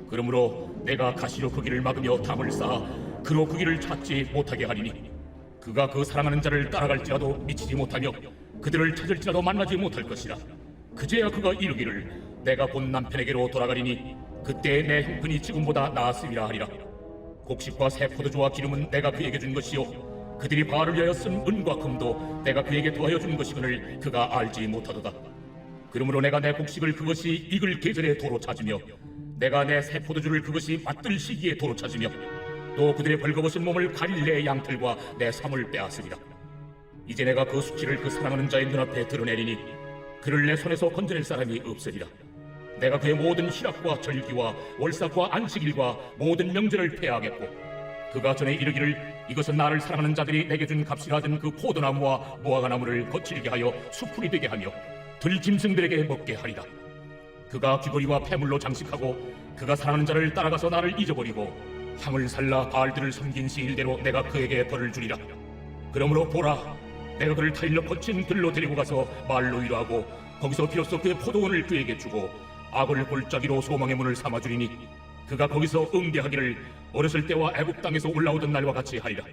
그러므로 내가 가시로 그 길을 막으며 담을 쌓아 그로 그 길을 찾지 못하게 하리니 그가 그 사랑하는 자를 따라갈지라도 미치지 못하며 그들을 찾을지라도 만나지 못할 것이라. 그제야 그가 이르기를 내가 본 남편에게로 돌아가리니 그때 내 형편이 지금보다 나았으리라 하리라. 곡식과 새 포도주와 기름은 내가 그에게 준 것이요 그들이 바알을 위하여 쓴 은과 금도 내가 그에게 더하여 준 것이거늘 그가 알지 못하도다. 그러므로 내가 내 곡식을 그것이 익을 계절에 도로 찾으며 내가 내 새 포도주를 그것이 맛들 시기에 도로 찾으며 또 그들의 벌거벗은 몸을 가릴 내 양털과 내 삶을 빼앗으리라. 이제 내가 그 수치를 그 사랑하는 자의 눈앞에 드러내리니 그를 내 손에서 건져낼 사람이 없으리라. 내가 그의 모든 희락과 절기와 월삭과 안식일과 모든 명절을 폐하겠고 그가 전에 이르기를 이것은 나를 사랑하는 자들이 내게 준 값이라던 그 포도나무와 무화과나무를 거칠게 하여 수풀이 되게 하며 들짐승들에게 먹게 하리라. 그가 귀걸이와 폐물로 장식하고 그가 사랑하는 자를 따라가서 나를 잊어버리고 향을 살라 바알들을 섬긴 시일대로 내가 그에게 벌을 주리라. 그러므로 보라, 내가 그를 타일러 거친 들로 데리고 가서 말로 위로하고 거기서 비로소 그의 포도원을 그에게 주고 악을 골짜기로 소망의 문을 삼아주리니 그가 거기서 응대하기를 어렸을 때와 애굽 땅에서 올라오던 날과 같이 하리라.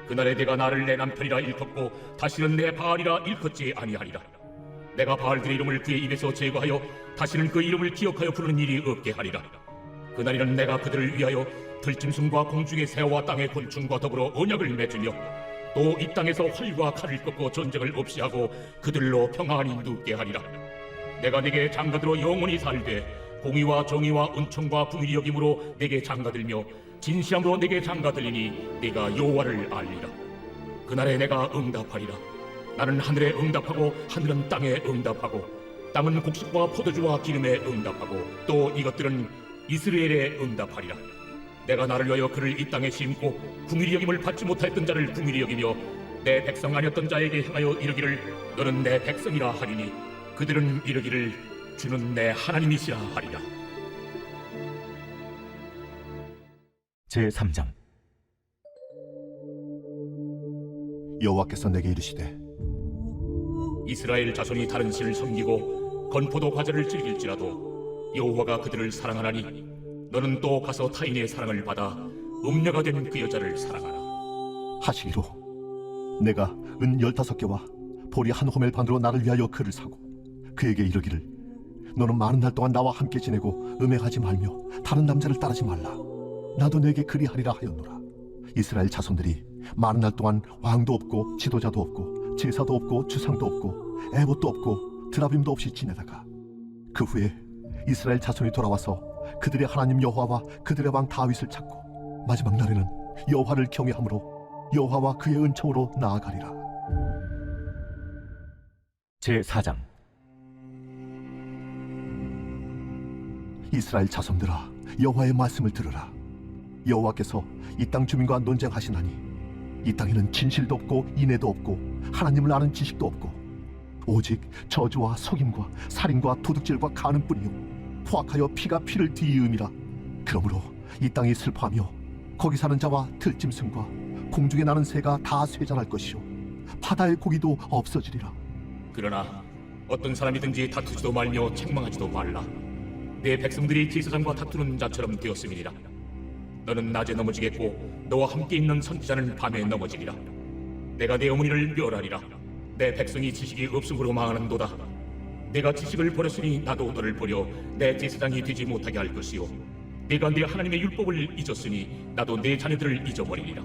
그날에 내가 나를 내 남편이라 일컫고 다시는 내 바알이라 일컫지 아니하리라. 내가 바알들의 이름을 그의 입에서 제거하여 다시는 그 이름을 기억하여 부르는 일이 없게 하리라. 그날에는 내가 그들을 위하여 들짐승과 공중의 새와 땅의 곤충과 더불어 언약을 맺으며 또 이 땅에서 활과 칼을 꺾고 전쟁을 없이 하고 그들로 평안히 눕게 하리라. 내가 네게 장가들어 영원히 살되 공의와 정의와 은총과 긍휼히 여김으로 네게 장가들며 진실함으로 네게 장가들리니 네가 여호와를 알리라. 그날에 내가 응답하리라. 나는 하늘에 응답하고 하늘은 땅에 응답하고 땅은 곡식과 포도주와 기름에 응답하고 또 이것들은 이스라엘에 응답하리라. 내가 나를 위하여 그를 이 땅에 심고 긍휼히 여김을 받지 못하였던 자를 긍휼히 여기며 내 백성 아니었던 자에게 향하여 이르기를 너는 내 백성이라 하리니 그들은 이르기를 주는 내 하나님이시라 하리라. 제3장. 여호와께서 내게 이르시되 이스라엘 자손이 다른 신을 섬기고 건포도 과자를 즐길지라도 여호와가 그들을 사랑하나니 너는 또 가서 타인의 사랑을 받아 음녀가 된 그 여자를 사랑하라. 하시기로 내가 은 15개와 보리 한 호멜 반으로 나를 위하여 그를 사고 그에게 이르기를 너는 많은 날 동안 나와 함께 지내고 음행하지 말며 다른 남자를 따르지 말라. 나도 내게 그리하리라 하였노라. 이스라엘 자손들이 많은 날 동안 왕도 없고 지도자도 없고 제사도 없고 주상도 없고 에봇도 없고 드라빔도 없이 지내다가 그 후에 이스라엘 자손이 돌아와서 그들의 하나님 여호와와 그들의 왕 다윗을 찾고 마지막 날에는 여호와를 경외함으로 여호와와 그의 은총으로 나아가리라. 제4장. 이스라엘 자손들아, 여호와의 말씀을 들으라. 여호와께서 이 땅 주민과 논쟁하시나니 이 땅에는 진실도 없고 인애도 없고 하나님을 아는 지식도 없고 오직 저주와 속임과 살인과 도둑질과 간음뿐이요 포악하여 피가 피를 뒤이음이라. 그러므로 이 땅이 슬퍼하며 거기 사는 자와 들짐승과 공중에 나는 새가 다 쇠잔할 것이요 바다의 고기도 없어지리라. 그러나 어떤 사람이든지 다투지도 말며 책망하지도 말라. 내 백성들이 제사장과 다투는 자처럼 되었음이니라. 너는 낮에 넘어지겠고 너와 함께 있는 선지자는 밤에 넘어지리라. 내가 내 어머니를 멸하리라. 내 백성이 지식이 없음으로 망하는도다. 내가 지식을 버렸으니 나도 너를 버려 내 제사장이 되지 못하게 할 것이요 내가 네 하나님의 율법을 잊었으니 나도 내 자녀들을 잊어버리리라.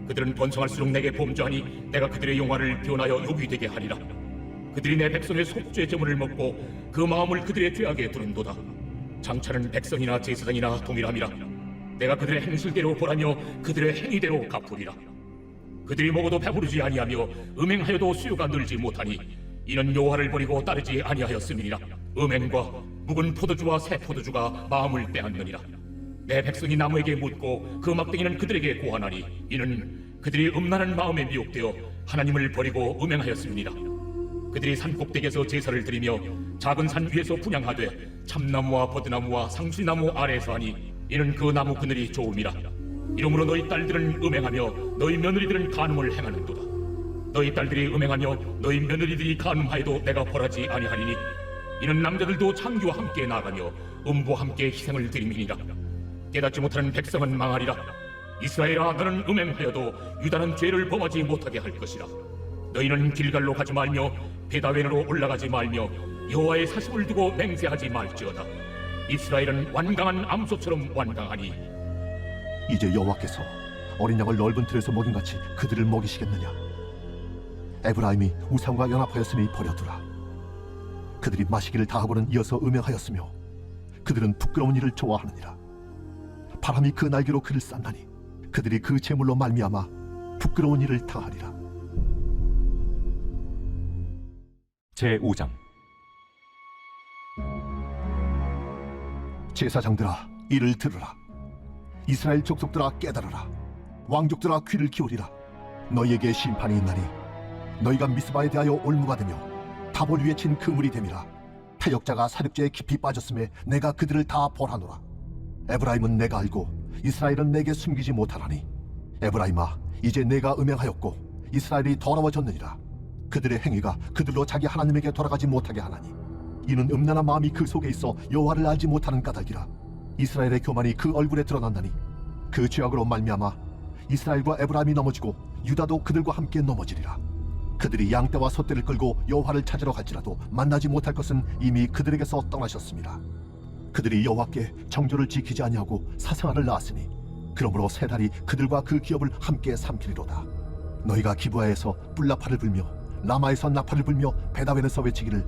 그들은 번성할수록 내게 범죄하니 내가 그들의 영화를 변하여 욕이 되게 하리라. 그들이 내 백성의 속죄 제물을 먹고 그 마음을 그들의 죄악에 두는도다. 장차는 백성이나 제사장이나 동일함이라. 내가 그들의 행실대로 보라며 그들의 행위대로 갚으리라. 그들이 먹어도 배부르지 아니하며 음행하여도 수요가 늘지 못하니 이는 여호와를 버리고 따르지 아니하였음이니라. 음행과 묵은 포도주와 새 포도주가 마음을 빼앗느니라. 내 백성이 나무에게 묻고 그 막대기는 그들에게 고하나니 이는 그들이 음란한 마음에 미혹되어 하나님을 버리고 음행하였음이니라. 그들이 산꼭대기에서 제사를 드리며 작은 산 위에서 분향하되 참나무와 버드나무와 상수리나무 아래에서 하니 이는 그 나무 그늘이 좋음이라. 이러므로 너희 딸들은 음행하며 너희 며느리들은 간음을 행하는도다. 너희 딸들이 음행하며 너희 며느리들이 간음하여도 내가 벌하지 아니하리니 이는 남자들도 창기와 함께 나가며 음부와 함께 희생을 드림이니라. 깨닫지 못하는 백성은 망하리라. 이스라엘아, 너는 음행하여도 유다는 죄를 범하지 못하게 할 것이라. 너희는 길갈로 가지 말며 베다웬으로 올라가지 말며 여호와의 사심을 두고 맹세하지 말지어다. 이스라엘은 완강한 암소처럼 완강하니 이제 여호와께서 어린 양을 넓은 틀에서 먹인같이 그들을 먹이시겠느냐. 에브라임이 우상과 연합하였으니 버려두라. 그들이 마시기를 다하고는 이어서 음행하였으며 그들은 부끄러운 일을 좋아하느니라. 바람이 그 날개로 그를 쌌나니 그들이 그 재물로 말미암아 부끄러운 일을 당하리라. 제5장. 제사장들아, 이를 들으라. 이스라엘 족속들아, 깨달으라. 왕족들아 귀를 기울이라. 너희에게 심판이 있나니 너희가 미스바에 대하여 올무가 되며 다볼 위에 친 그물이 됨이라. 패역자가 사륙제에 깊이 빠졌음에 내가 그들을 다 벌하노라. 에브라임은 내가 알고 이스라엘은 내게 숨기지 못하나니 에브라임아, 이제 내가 음행하였고 이스라엘이 더러워졌느니라. 그들의 행위가 그들로 자기 하나님에게 돌아가지 못하게 하나니 이는 음란한 마음이 그 속에 있어 여호와를 알지 못하는 까닭이라. 이스라엘의 교만이 그 얼굴에 드러난다니 그 죄악으로 말미암아 이스라엘과 에브라임이 넘어지고 유다도 그들과 함께 넘어지리라. 그들이 양떼와 소떼를 끌고 여호와를 찾으러 갈지라도 만나지 못할 것은 이미 그들에게서 떠나셨습니다. 그들이 여호와께 정조를 지키지 아니하고 사생아를 낳았으니 그러므로 세 달이 그들과 그 기업을 함께 삼키리로다. 너희가 기브아에서 뿔나파를 불며 라마에서 나팔을 불며 베다웬에서 외치기를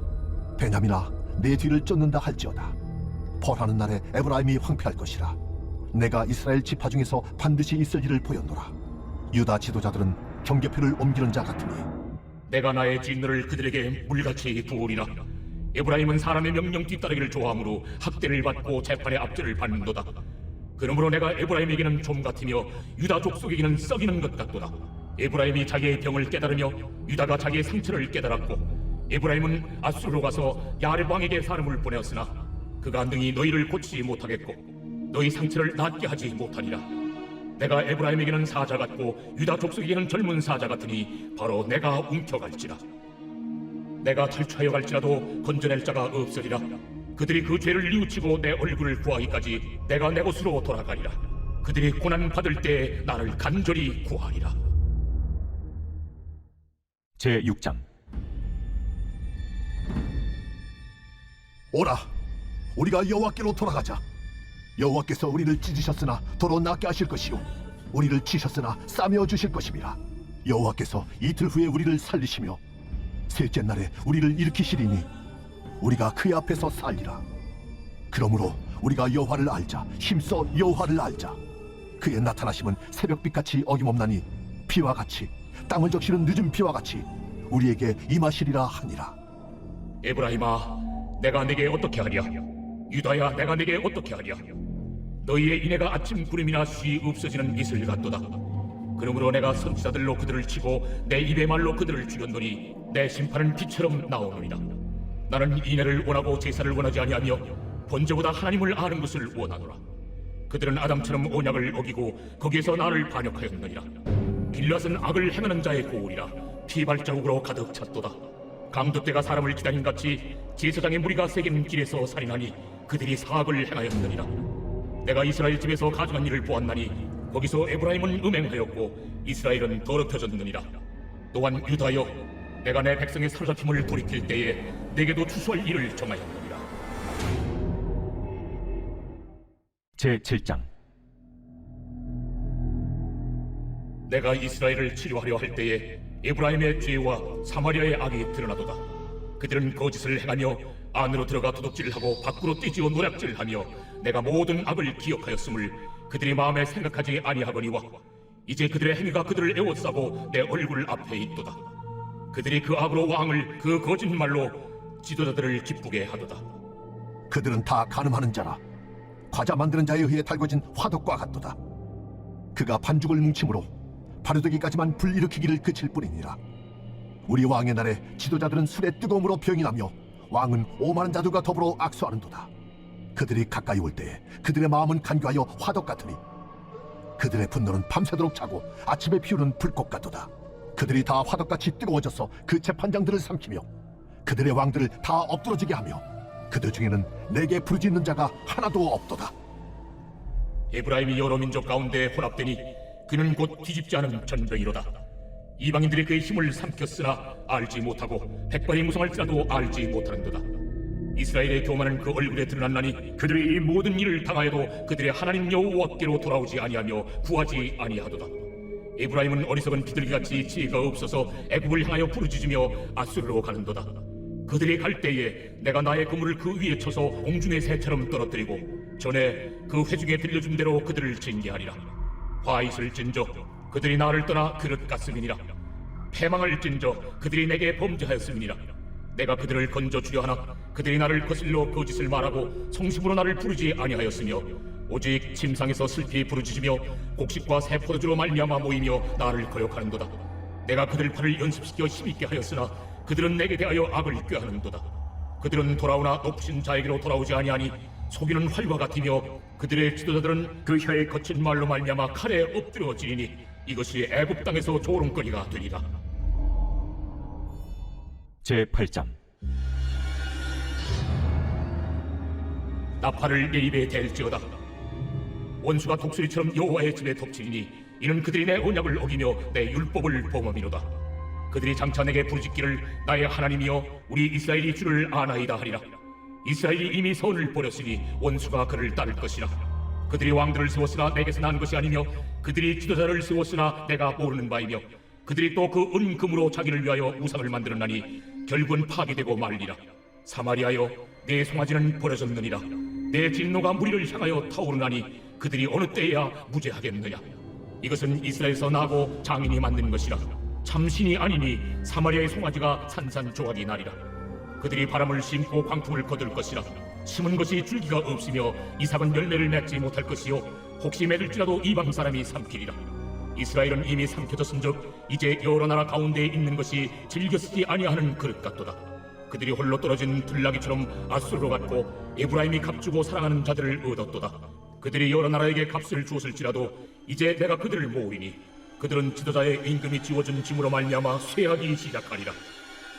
베냐민아 내 뒤를 쫓는다 할지어다. 벌하는 날에 에브라임이 황폐할 것이라. 내가 이스라엘 지파 중에서 반드시 있을 일을 보였노라. 유다 지도자들은 경계표를 옮기는 자 같으니 내가 나의 진노를 그들에게 물같이 부으리라. 에브라임은 사람의 명령 뒤따르기를 좋아하므로 학대를 받고 재판의 압제를 받는도다. 그러므로 내가 에브라임에게는 좀 같으며 유다 족속에게는 썩이는 것 같도다. 에브라임이 자기의 병을 깨달으며 유다가 자기의 상처를 깨달았고 에브라임은 아수르로 가서 야렙 왕에게 사람을 보내었으나 그가 능히 너희를 고치지 못하겠고 너희 상처를 낫게 하지 못하리라. 내가 에브라임에게는 사자 같고 유다 족속에게는 젊은 사자 같으니 바로 내가 움켜갈지라. 내가 탈취하여 갈지라도 건져낼 자가 없으리라. 그들이 그 죄를 뉘우치고 내 얼굴을 구하기까지 내가 내 곳으로 돌아가리라. 그들이 고난 받을 때에 나를 간절히 구하리라. 제6장. 오라, 우리가 여호와께로 돌아가자. 여호와께서 우리를 찢으셨으나 도로 낫게 하실 것이요 우리를 치셨으나 싸매어 주실 것임이라. 여호와께서 이틀 후에 우리를 살리시며 셋째 날에 우리를 일으키시리니 우리가 그의 앞에서 살리라. 그러므로 우리가 여호와를 알자. 힘써 여호와를 알자. 그의 나타나심은 새벽빛같이 어김없나니 비와 같이 땅을 적시는 늦은 비와 같이 우리에게 임하시리라 하니라. 에브라임아, 내가 네게 어떻게 하랴? 유다야, 내가 네게 어떻게 하랴? 너희의 인애가 아침 구름이나 쉬 없어지는 이슬 같도다. 그러므로 내가 선지자들로 그들을 치고 내 입의 말로 그들을 죽였노니 내 심판은 비처럼 나오느니라. 나는 인애를 원하고 제사를 원하지 아니하며 번제보다 하나님을 아는 것을 원하노라. 그들은 아담처럼 언약을 어기고 거기에서 나를 반역하였느니라. 길앗은 악을 행하는 자의 고울이라. 피 발자국으로 가득 찼도다. 강도떼가 사람을 기다린 같이 제사장의 무리가 새기는 길에서 살인하니 그들이 사악을 행하였느니라. 내가 이스라엘 집에서 가증한 일을 보았나니 거기서 에브라임은 음행하였고 이스라엘은 더럽혀졌느니라. 또한 유다여, 내가 내 백성의 사로잡힘을 돌이킬 때에 내게도 추수할 일을 정하였느니라. 제7장. 내가 이스라엘을 치료하려 할 때에 에브라임의 죄와 사마리아의 악이 드러나도다. 그들은 거짓을 행하며 안으로 들어가 도둑질하고 밖으로 떼지어 노략질하며 내가 모든 악을 기억하였음을 그들이 마음에 생각하지 아니하거니와 이제 그들의 행위가 그들을 애워싸고 내 얼굴 앞에 있도다. 그들이 그 악으로 왕을 그 거짓말로 지도자들을 기쁘게 하도다. 그들은 다 간음하는 자라. 과자 만드는 자에 의해 달궈진 화덕과 같도다. 그가 반죽을 뭉침으로 발효되기까지만 불일으키기를 그칠 뿐이니라. 우리 왕의 날에 지도자들은 술의 뜨거움으로 병이 나며 왕은 오만한 자들과 더불어 악수하는도다. 그들이 가까이 올 때에 그들의 마음은 간교하여 화덕 같으니 그들의 분노는 밤새도록 차고 아침에 피우는 불꽃 같도다. 그들이 다 화덕같이 뜨거워져서 그 재판장들을 삼키며 그들의 왕들을 다 엎드러지게 하며 그들 중에는 내게 부르짖는 자가 하나도 없도다. 에브라임이 여러 민족 가운데 혼합되니 그는 곧 뒤집지 않은 전병이로다. 이방인들이 그의 힘을 삼켰으나 알지 못하고 백발이 무성할지라도 알지 못하는도다. 이스라엘의 교만은 그 얼굴에 드러났나니 그들이 이 모든 일을 당하여도 그들의 하나님 여호와께로 돌아오지 아니하며 구하지 아니하도다. 에브라임은 어리석은 비둘기같이 지혜가 없어서 애굽을 향하여 부르짖으며 아수르로 가는도다. 그들이 갈 때에 내가 나의 그물을 그 위에 쳐서 옹중의 새처럼 떨어뜨리고 전에 그 회중에 들려준 대로 그들을 징계하리라. 화 있을 진저 그들이 나를 떠나 그릇 같음이니라. 패망을 진저 그들이 내게 범죄하였음이니라. 내가 그들을 건져 주려 하나 그들이 나를 거슬러 거짓을 말하고 성심으로 나를 부르지 아니하였으며 오직 침상에서 슬피 부르짖으며 곡식과 새 포도주로 말미암아 모이며 나를 거역하는도다. 내가 그들 팔을 연습시켜 힘있게 하였으나 그들은 내게 대하여 악을 꾀하는도다. 그들은 돌아오나 높으신 자에게로 돌아오지 아니하니 속이는 활과 같으며 그들의 지도자들은 그 혀의 거친 말로 말미암아 칼에 엎드려지리니 이것이 애굽 땅에서 조롱거리가 되리라. 제8장. 나팔을 내 입에 댈지어다. 원수가 독수리처럼 여호와의 집에 덮치리니 이는 그들이 내 언약을 어기며 내 율법을 범함이로다. 그들이 장차 내게 부르짖기를 나의 하나님이여 우리 이스라엘이 주를 아나이다 하리라. 이스라엘이 이미 선을 버렸으니 원수가 그를 따를 것이라. 그들이 왕들을 세웠으나 내게서 난 것이 아니며 그들이 지도자를 세웠으나 내가 모르는 바이며 그들이 또 그 은금으로 자기를 위하여 우상을 만들었나니 결국은 파괴되고 말리라. 사마리아여 내 송아지는 버려졌느니라. 내 진노가 무리를 향하여 타오르나니 그들이 어느 때에야 무죄하겠느냐. 이것은 이스라엘에서 나고 장인이 만든 것이라. 참신이 아니니 사마리아의 송아지가 산산조각이 나리라. 그들이 바람을 심고 광풍을 거둘 것이라. 심은 것이 줄기가 없으며 이삭은 열매를 맺지 못할 것이요 혹시 맺을지라도 이방 사람이 삼키리라. 이스라엘은 이미 삼켜졌은즉 이제 여러 나라 가운데에 있는 것이 즐겨 쓰지 아니하는 그릇 같도다. 그들이 홀로 떨어진 들나귀처럼 아수르로 갔고 에브라임이 값주고 사랑하는 자들을 얻었도다. 그들이 여러 나라에게 값을 주었을지라도 이제 내가 그들을 모으리니 그들은 지도자의 임금이 지워준 짐으로 말미암아 쇠하기 시작하리라.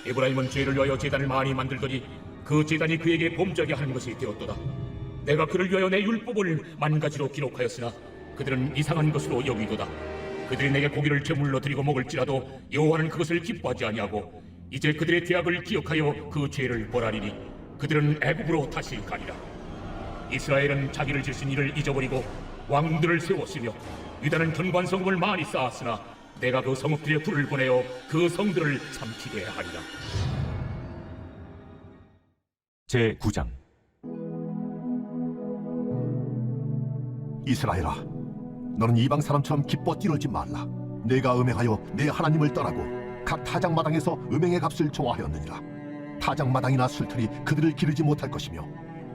에브라임은 죄를 위하여 제단을 많이 만들더니 그 제단이 그에게 범죄하게 하는 것이 되었도다. 내가 그를 위하여 내 율법을 만가지로 기록하였으나 그들은 이상한 것으로 여기도다. 그들이 내게 고기를 제물로 드리고 먹을지라도 여호와는 그것을 기뻐하지 아니하고 이제 그들의 죄악을 기억하여 그 죄를 벌하리니 그들은 애굽으로 다시 가리라. 이스라엘은 자기를 지으신 이를 잊어버리고 왕들을 세웠으며 유다는 견고한 성읍을 많이 쌓았으나 내가 그 성읍들에 불을 보내어 그 성들을 삼키게 하리라. 제9장. 이스라엘아, 너는 이방 사람처럼 기뻐 뛰놀지 말라. 내가 음행하여 내 하나님을 떠나고 각 타작마당에서 음행의 값을 좋아하였느니라. 타작마당이나 술틀이 그들을 기르지 못할 것이며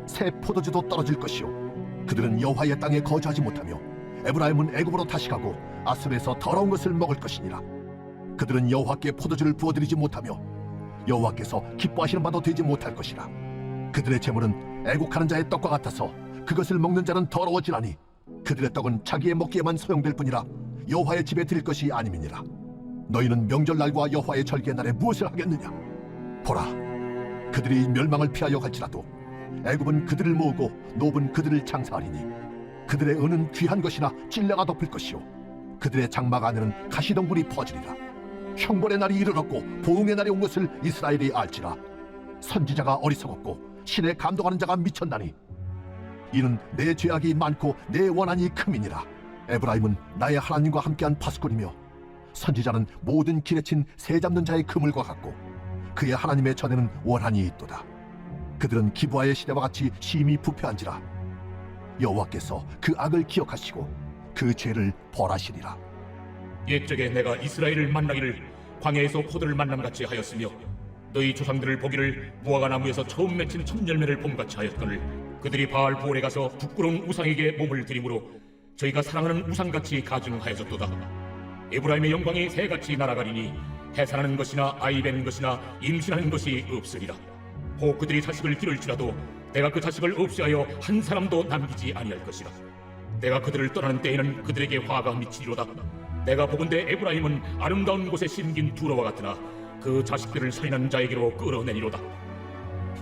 새 포도주도 떨어질 것이요 그들은 여호와의 땅에 거주하지 못하며 에브라임은 애굽으로 다시 가고 아수르에서 더러운 것을 먹을 것이니라. 그들은 여호와께 포도주를 부어드리지 못하며 여호와께서 기뻐하시는 바도 되지 못할 것이라. 그들의 재물은 애국하는 자의 떡과 같아서 그것을 먹는 자는 더러워지나니 그들의 떡은 자기의 먹기에만 소용될 뿐이라 여호와의 집에 드릴 것이 아님이니라. 너희는 명절날과 여호와의 절기의 날에 무엇을 하겠느냐? 보라, 그들이 멸망을 피하여 갈지라도 애굽은 그들을 모으고 노브는 그들을 장사하리니 그들의 은은 귀한 것이나 찔레가 덮을 것이요 그들의 장막 안에는 가시덩굴이 퍼지리라. 형벌의 날이 이르렀고 보응의 날이 온 것을 이스라엘이 알지라. 선지자가 어리석었고 신에 감동하는 자가 미쳤나니 이는 내 죄악이 많고 내 원한이 큼이니라. 에브라임은 나의 하나님과 함께한 파수꾼이며 선지자는 모든 길에 친 새 잡는 자의 그물과 같고 그의 하나님의 전에는 원한이 있도다. 그들은 기브아의 시대와 같이 심히 부패한지라. 여호와께서 그 악을 기억하시고 그 죄를 벌하시리라. 옛적에 내가 이스라엘을 만나기를 광야에서 포도를 만남같이 하였으며 너희 조상들을 보기를 무화과 나무에서 처음 맺힌 첫 열매를 봄같이 하였거늘 그들이 바알 보올에 가서 부끄러운 우상에게 몸을 들이므로 저희가 사랑하는 우상같이 가증하여졌도다. 에브라임의 영광이 새같이 날아가리니 해산하는 것이나 아이 베는 것이나 임신하는 것이 없으리라. 혹 그들이 자식을 기를지라도 내가 그 자식을 없애하여 한 사람도 남기지 아니할 것이라. 내가 그들을 떠나는 때에는 그들에게 화가 미치리로다. 내가 보건대 에브라임은 아름다운 곳에 심긴 두로와 같으나 그 자식들을 살인한 자에게로 끌어내리로다.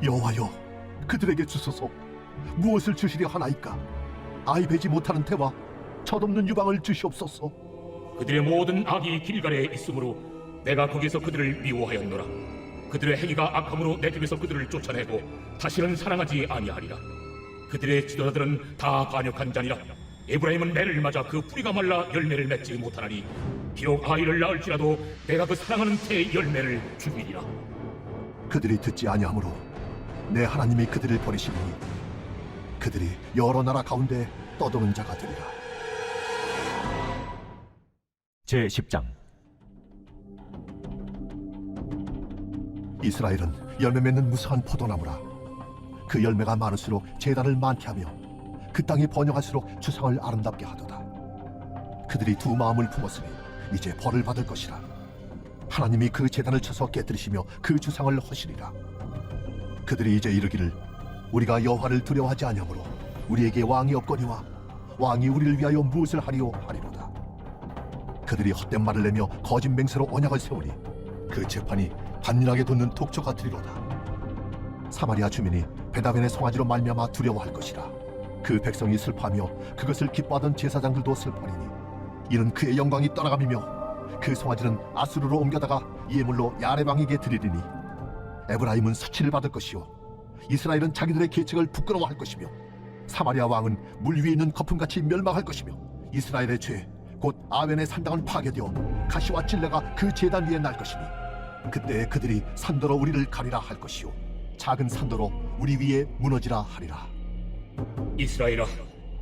여호와여, 그들에게 주소서. 무엇을 주시려 하나이까? 아이 베지 못하는 태와 젖없는 유방을 주시옵소서. 그들의 모든 악이 길갈에 있으므로 내가 거기서 그들을 미워하였노라. 그들의 행위가 악함으로 내 집에서 그들을 쫓아내고 다시는 사랑하지 아니하리라. 그들의 지도자들은 다 반역한 자니라. 에브라임은 매를 맞아 그 뿌리가 말라 열매를 맺지 못하나니 비록 아이를 낳을지라도 내가 그 사랑하는 태의 열매를 죽이리라. 그들이 듣지 아니하므로 내 하나님이 그들을 버리시리니 그들이 여러 나라 가운데 떠도는 자가 되리라. 제10장. 이스라엘은 열매 맺는 무성한 포도나무라. 그 열매가 많을수록 제단을 많게 하며 그 땅이 번영할수록 주상을 아름답게 하도다. 그들이 두 마음을 품었으니 이제 벌을 받을 것이라. 하나님이 그 제단을 쳐서 깨뜨리시며 그 주상을 허시리라. 그들이 이제 이르기를 우리가 여호와를 두려워하지 아니하므로 우리에게 왕이 없거니와 왕이 우리를 위하여 무엇을 하리오 하리로다. 그들이 헛된 말을 내며 거짓 맹세로 언약을 세우니 그 재판이 반일하게 돋는 독초 같으리로다. 사마리아 주민이 베다벤의 송아지로 말미암아 두려워할 것이라. 그 백성이 슬퍼하며 그것을 기뻐하던 제사장들도 슬퍼하리니 이는 그의 영광이 떠나감이며 그 송아지는 아수르로 옮겨다가 예물로 야레방에게 드리리니 에브라임은 수치를 받을 것이요 이스라엘은 자기들의 계책을 부끄러워할 것이며 사마리아 왕은 물 위에 있는 거품같이 멸망할 것이며 이스라엘의 죄 곧 아웬의 산당은 파괴되어 가시와 찔레가 그 제단 위에 날 것이니 그때 그들이 산더러 우리를 가리라 할 것이요 작은 산더러 우리 위에 무너지라 하리라. 이스라엘아,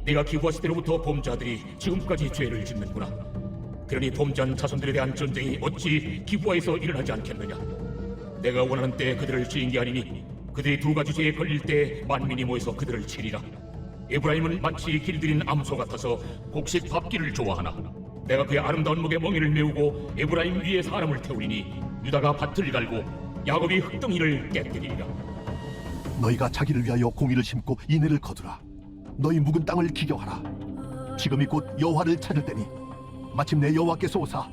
네가 기부하실 때로부터 범죄자들이 지금까지 죄를 짓는구나. 그러니 범죄한 자손들에 대한 전쟁이 어찌 기부하에서 일어나지 않겠느냐. 내가 원하는 때에 그들을 징계 하리니 그들이 두 가지 죄에 걸릴 때 만민이 모여서 그들을 치리라. 에브라임은 마치 길들인 암소 같아서 곡식 밟기를 좋아하나 내가 그의 아름다운 목에 멍에를 메우고 에브라임 위에 사람을 태우리니 유다가 밭을 갈고 야곱이 흙덩이를 깨뜨리리라. 너희가 자기를 위하여 공의를 심고 인애를 거두라. 너희 묵은 땅을 기경하라. 지금이 곧 여호와를 찾을 때니 마침내 여호와께서 오사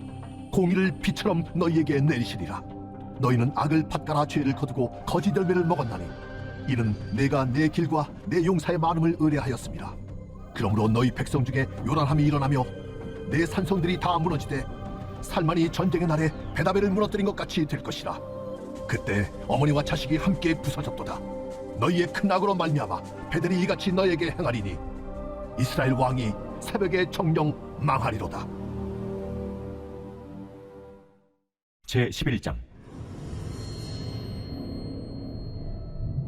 공의를 비처럼 너희에게 내리시리라. 너희는 악을 밭가라 죄를 거두고 거짓 열매를 먹었나니 이는 내가 내 길과 내 용사의 많음을 의뢰하였습니다. 그러므로 너희 백성 중에 요란함이 일어나며 내 산성들이 다 무너지되 살만이 전쟁의 날에 베다벨을 무너뜨린 것 같이 될 것이라. 그때 어머니와 자식이 함께 부서졌도다. 너희의 큰 악으로 말미암아 베델이 이같이 너희에게 행하리니 이스라엘 왕이 새벽에 정령 망하리로다. 제11장.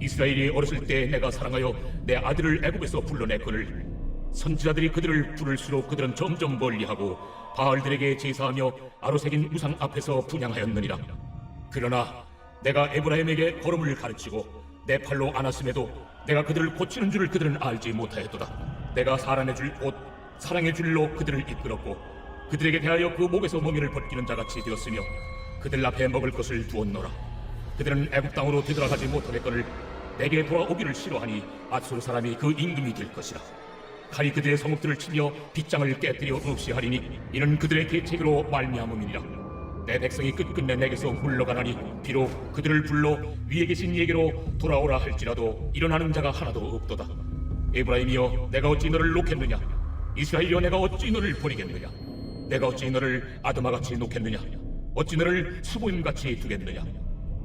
이스라엘이 어렸을 때 내가 사랑하여 내 아들을 애굽에서 불러냈거늘 선지자들이 그들을 부를수록 그들은 점점 멀리하고 바알들에게 제사하며 아로새긴 우상 앞에서 분향하였느니라. 그러나 내가 에브라임에게 걸음을 가르치고 내 팔로 안았음에도 내가 그들을 고치는 줄을 그들은 알지 못하였도다. 내가 살아내줄 옷 사랑의 줄로 그들을 이끌었고 그들에게 대하여 그 목에서 멍에를 벗기는 자같이 되었으며 그들 앞에 먹을 것을 두었노라. 그들은 애굽 땅으로 되돌아가지 못하겠거늘 내게 돌아오기를 싫어하니 아수르 사람이 그 임금이 될 것이라. 칼이 그들의 성읍들을 치며 빗장을 깨뜨려 없이 하리니 이는 그들의 계책으로 말미암음이니라. 내 백성이 끝끝내 내게서 물러가나니 비록 그들을 불러 위에 계신 이에게로 돌아오라 할지라도 일어나는 자가 하나도 없도다. 에브라임이여, 내가 어찌 너를 놓겠느냐? 이스라엘이여, 내가 어찌 너를 버리겠느냐? 내가 어찌 너를 아드마같이 놓겠느냐? 어찌 너를 수보임같이 두겠느냐?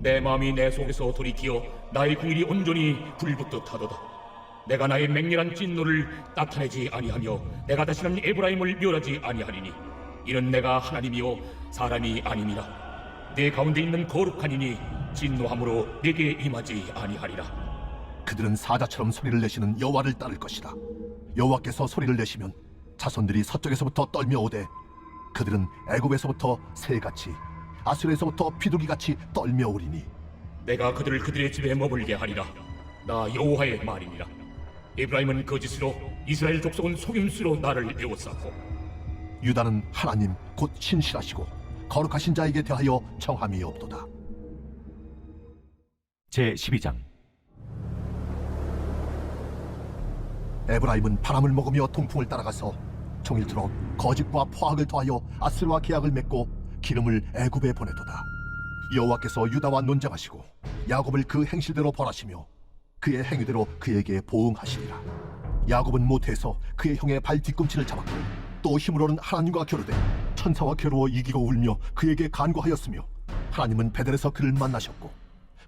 내 마음이 내 속에서 돌이키어 나의 궁일이 온전히 불붙듯 하도다. 내가 나의 맹렬한 진노를 나타내지 아니하며 내가 다시는 에브라임을 멸하지 아니하리니 이는 내가 하나님이요 사람이 아님이라. 내 가운데 있는 거룩한 이니 진노함으로 내게 임하지 아니하리라. 그들은 사자처럼 소리를 내시는 여호와를 따를 것이다. 여호와께서 소리를 내시면 자손들이 서쪽에서부터 떨며 오되 그들은 애굽에서부터 새같이 아수르에서부터 비둘기같이 떨며 오리니 내가 그들을 그들의 집에 머물게 하리라. 나 여호와의 말이니라. 에브라임은 거짓으로 이스라엘 족속은 속임수로 나를 에워쌌고 유다는 하나님 곧 신실하시고 거룩하신 자에게 대하여 정함이 없도다. 제12장. 에브라임은 바람을 먹으며 동풍을 따라가서 종일토록 거짓과 포악을 더하여 아스르와 계약을 맺고 기름을 애굽에 보내도다. 여호와께서 유다와 논쟁하시고 야곱을 그 행실대로 벌하시며 그의 행위대로 그에게 보응하시리라. 야곱은 모태에서 그의 형의 발 뒤꿈치를 잡았고 또 힘으로는 하나님과 겨루되 천사와 겨루어 이기고 울며 그에게 간구하였으며 하나님은 베델에서 그를 만나셨고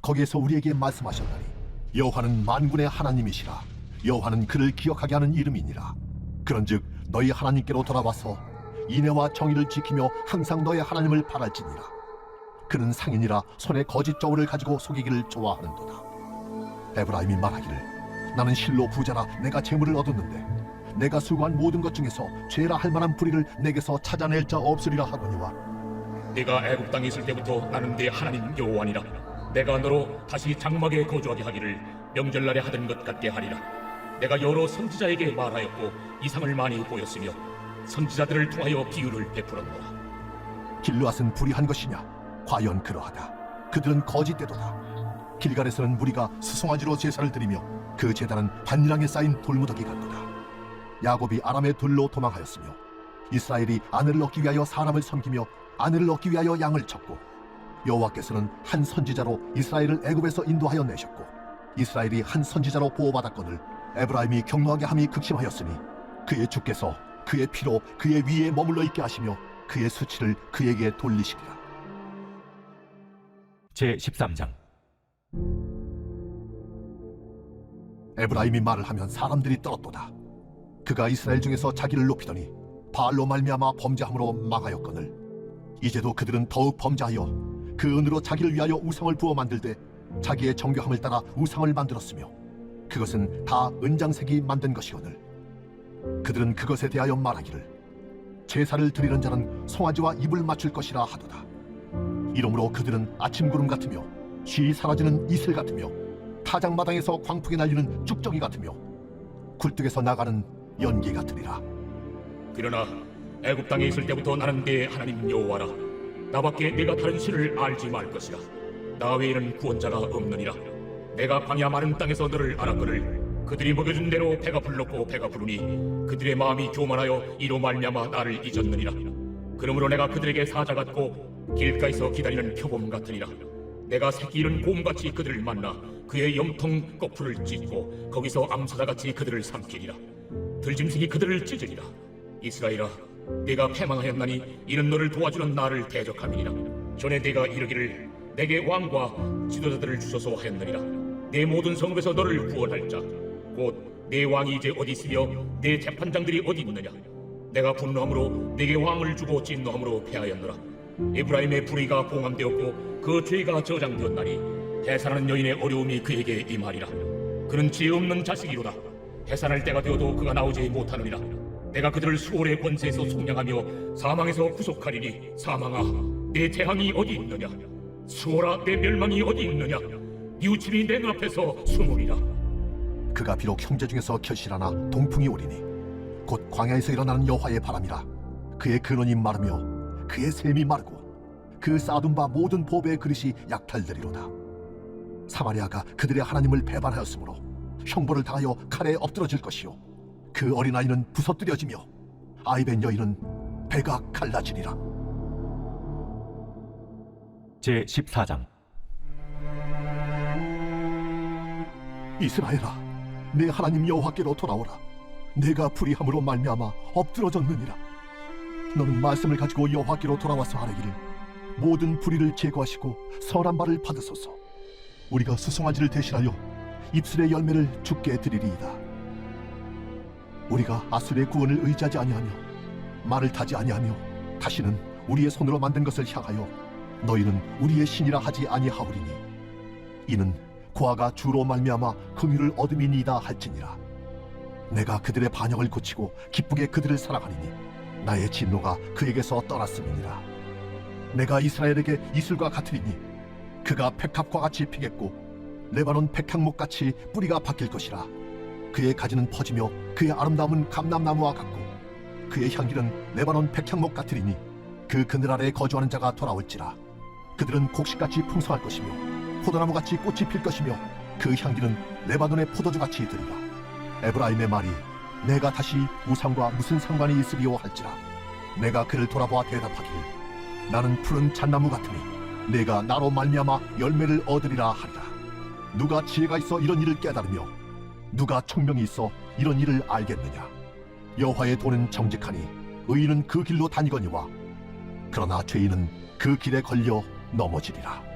거기에서 우리에게 말씀하셨나니 여호와는 만군의 하나님이시라. 여호와는 그를 기억하게 하는 이름이니라. 그런즉 너희 하나님께로 돌아와서 인애와 정의를 지키며 항상 너희 하나님을 바랄지니라. 그는 상인이라 손에 거짓 저울을 가지고 속이기를 좋아하는도다. 에브라임이 말하기를 나는 실로 부자라 내가 재물을 얻었는데 내가 수고한 모든 것 중에서 죄라 할 만한 불의를 내게서 찾아낼 자 없으리라 하거니와 네가 애굽 땅에 있을 때부터 나는 네 하나님 여호와니라. 내가 너로 다시 장막에 거주하게 하기를 명절날에 하던 것 같게 하리라. 내가 여러 선지자에게 말하였고 이상을 많이 보였으며 선지자들을 통하여 비유를 베풀었노라. 길르앗은 불의한 것이냐? 과연 그러하다. 그들은 거짓되도다. 길갈에서는 무리가 수송아지로 제사를 드리며 그 제단은 반이랑에 쌓인 돌무더기 같도다. 야곱이 아람의 들로 도망하였으며 이스라엘이 아내를 얻기 위하여 사람을 섬기며 아내를 얻기 위하여 양을 쳤고 여호와께서는 한 선지자로 이스라엘을 애굽에서 인도하여 내셨고 이스라엘이 한 선지자로 보호받았거늘 에브라임이 경노하게 함이 극심하였으니 그의 주께서 그의 피로 그의 위에 머물러 있게 하시며 그의 수치를 그에게 돌리시리라. 제13장. 에브라임이 말을 하면 사람들이 떨었도다. 그가 이스라엘 중에서 자기를 높이더니 바알로 말미암아 범죄함으로 망하였거늘 이제도 그들은 더욱 범죄하여 그 은으로 자기를 위하여 우상을 부어 만들되 자기의 정교함을 따라 우상을 만들었으며 그것은 다 은장색이 만든 것이거늘 그들은 그것에 대하여 말하기를 제사를 드리는 자는 송아지와 입을 맞출 것이라 하도다. 이러므로 그들은 아침 구름 같으며 쉬이 사라지는 이슬 같으며 타작마당에서 광풍이 날리는 쭉정이 같으며 굴뚝에서 나가는 연기 같으리라. 그러나 애굽 땅에 있을 때부터 나는 내 하나님 여호와라. 나밖에 내가 다른 신을 알지 말 것이라. 나 외에는 구원자가 없느니라. 내가 광야 마른 땅에서 너를 알았거늘 그들이 먹여준 대로 배가 불렀고 배가 부르니 그들의 마음이 교만하여 이로 말미암아 나를 잊었느니라. 그러므로 내가 그들에게 사자 같고 길가에서 기다리는 표범 같으니라. 내가 새끼 잃은 곰같이 그들을 만나 그의 염통 거풀을 찢고 거기서 암사자같이 그들을 삼키리라. 들짐승이 그들을 찢으리라. 이스라엘아, 내가 패망하였나니 이는 너를 도와주는 나를 대적함이니라. 전에 내가 이르기를 내게 왕과 지도자들을 주소서 하였느니라. 내 모든 성읍에서 너를 구원할 자 곧 내 왕이 이제 어디 있으며 내 재판장들이 어디 있느냐. 내가 분노함으로 내게 왕을 주고 진노함으로 패하였노라. 에브라임의 불의가 봉함되었고 그 죄가 저장되었나니 해산하는 여인의 어려움이 그에게 임하리라. 그는 지혜 없는 자식이로다. 해산할 때가 되어도 그가 나오지 못하느니라. 내가 그들을 수월의 권세에서 속량하며 사망에서 구속하리니 사망아, 내 재앙이 어디 있느냐. 수월아, 내 멸망이 어디 있느냐. 뉘우침이 내 눈앞에서 숨으리라. 그가 비록 형제 중에서 결실하나 동풍이 오리니 곧 광야에서 일어나는 여호와의 바람이라. 그의 근원이 마르며 그의 샘이 마르고 그 쌓아둔 바 모든 보배의 그릇이 약탈되리로다. 사마리아가 그들의 하나님을 배반하였으므로 형벌을 당하여 칼에 엎드러질 것이요 그 어린아이는 부서뜨려지며 아이벤 여인은 배가 갈라지리라. 제14장. 이스라엘아, 내 하나님 여호와께로 돌아오라. 내가 불의함으로 말미암아 엎드러졌느니라. 너는 말씀을 가지고 여호와께로 돌아와서 아뢰기를 모든 불의를 제거하시고 선한 바를 받으소서. 우리가 수송아지를 대신하여 입술의 열매를 주께 드리리이다. 우리가 아수르의 구원을 의지하지 아니하며 말을 타지 아니하며 다시는 우리의 손으로 만든 것을 향하여 너희는 우리의 신이라 하지 아니하오리니 이는 고아가 주로 말미암아 긍휼을 얻음이니이다 할지니라. 내가 그들의 반역을 고치고 기쁘게 그들을 사랑하리니 나의 진노가 그에게서 떠났음이니라. 내가 이스라엘에게 이슬과 같으리니 그가 백합과 같이 피겠고 레바논 백향목같이 뿌리가 바뀔 것이라. 그의 가지는 퍼지며 그의 아름다움은 감람나무와 같고 그의 향기는 레바논 백향목 같으리니 그 그늘 아래에 거주하는 자가 돌아올지라. 그들은 곡식같이 풍성할 것이며 포도나무같이 꽃이 필 것이며 그 향기는 레바논의 포도주같이 들리라. 에브라임의 말이 내가 다시 우상과 무슨 상관이 있으리요 할지라. 내가 그를 돌아보아 대답하기를 나는 푸른 잣나무 같으니 내가 나로 말미암아 열매를 얻으리라 하리라. 누가 지혜가 있어 이런 일을 깨달으며 누가 총명이 있어 이런 일을 알겠느냐. 여호와의 도는 정직하니 의인은 그 길로 다니거니와 그러나 죄인은 그 길에 걸려 넘어지리라.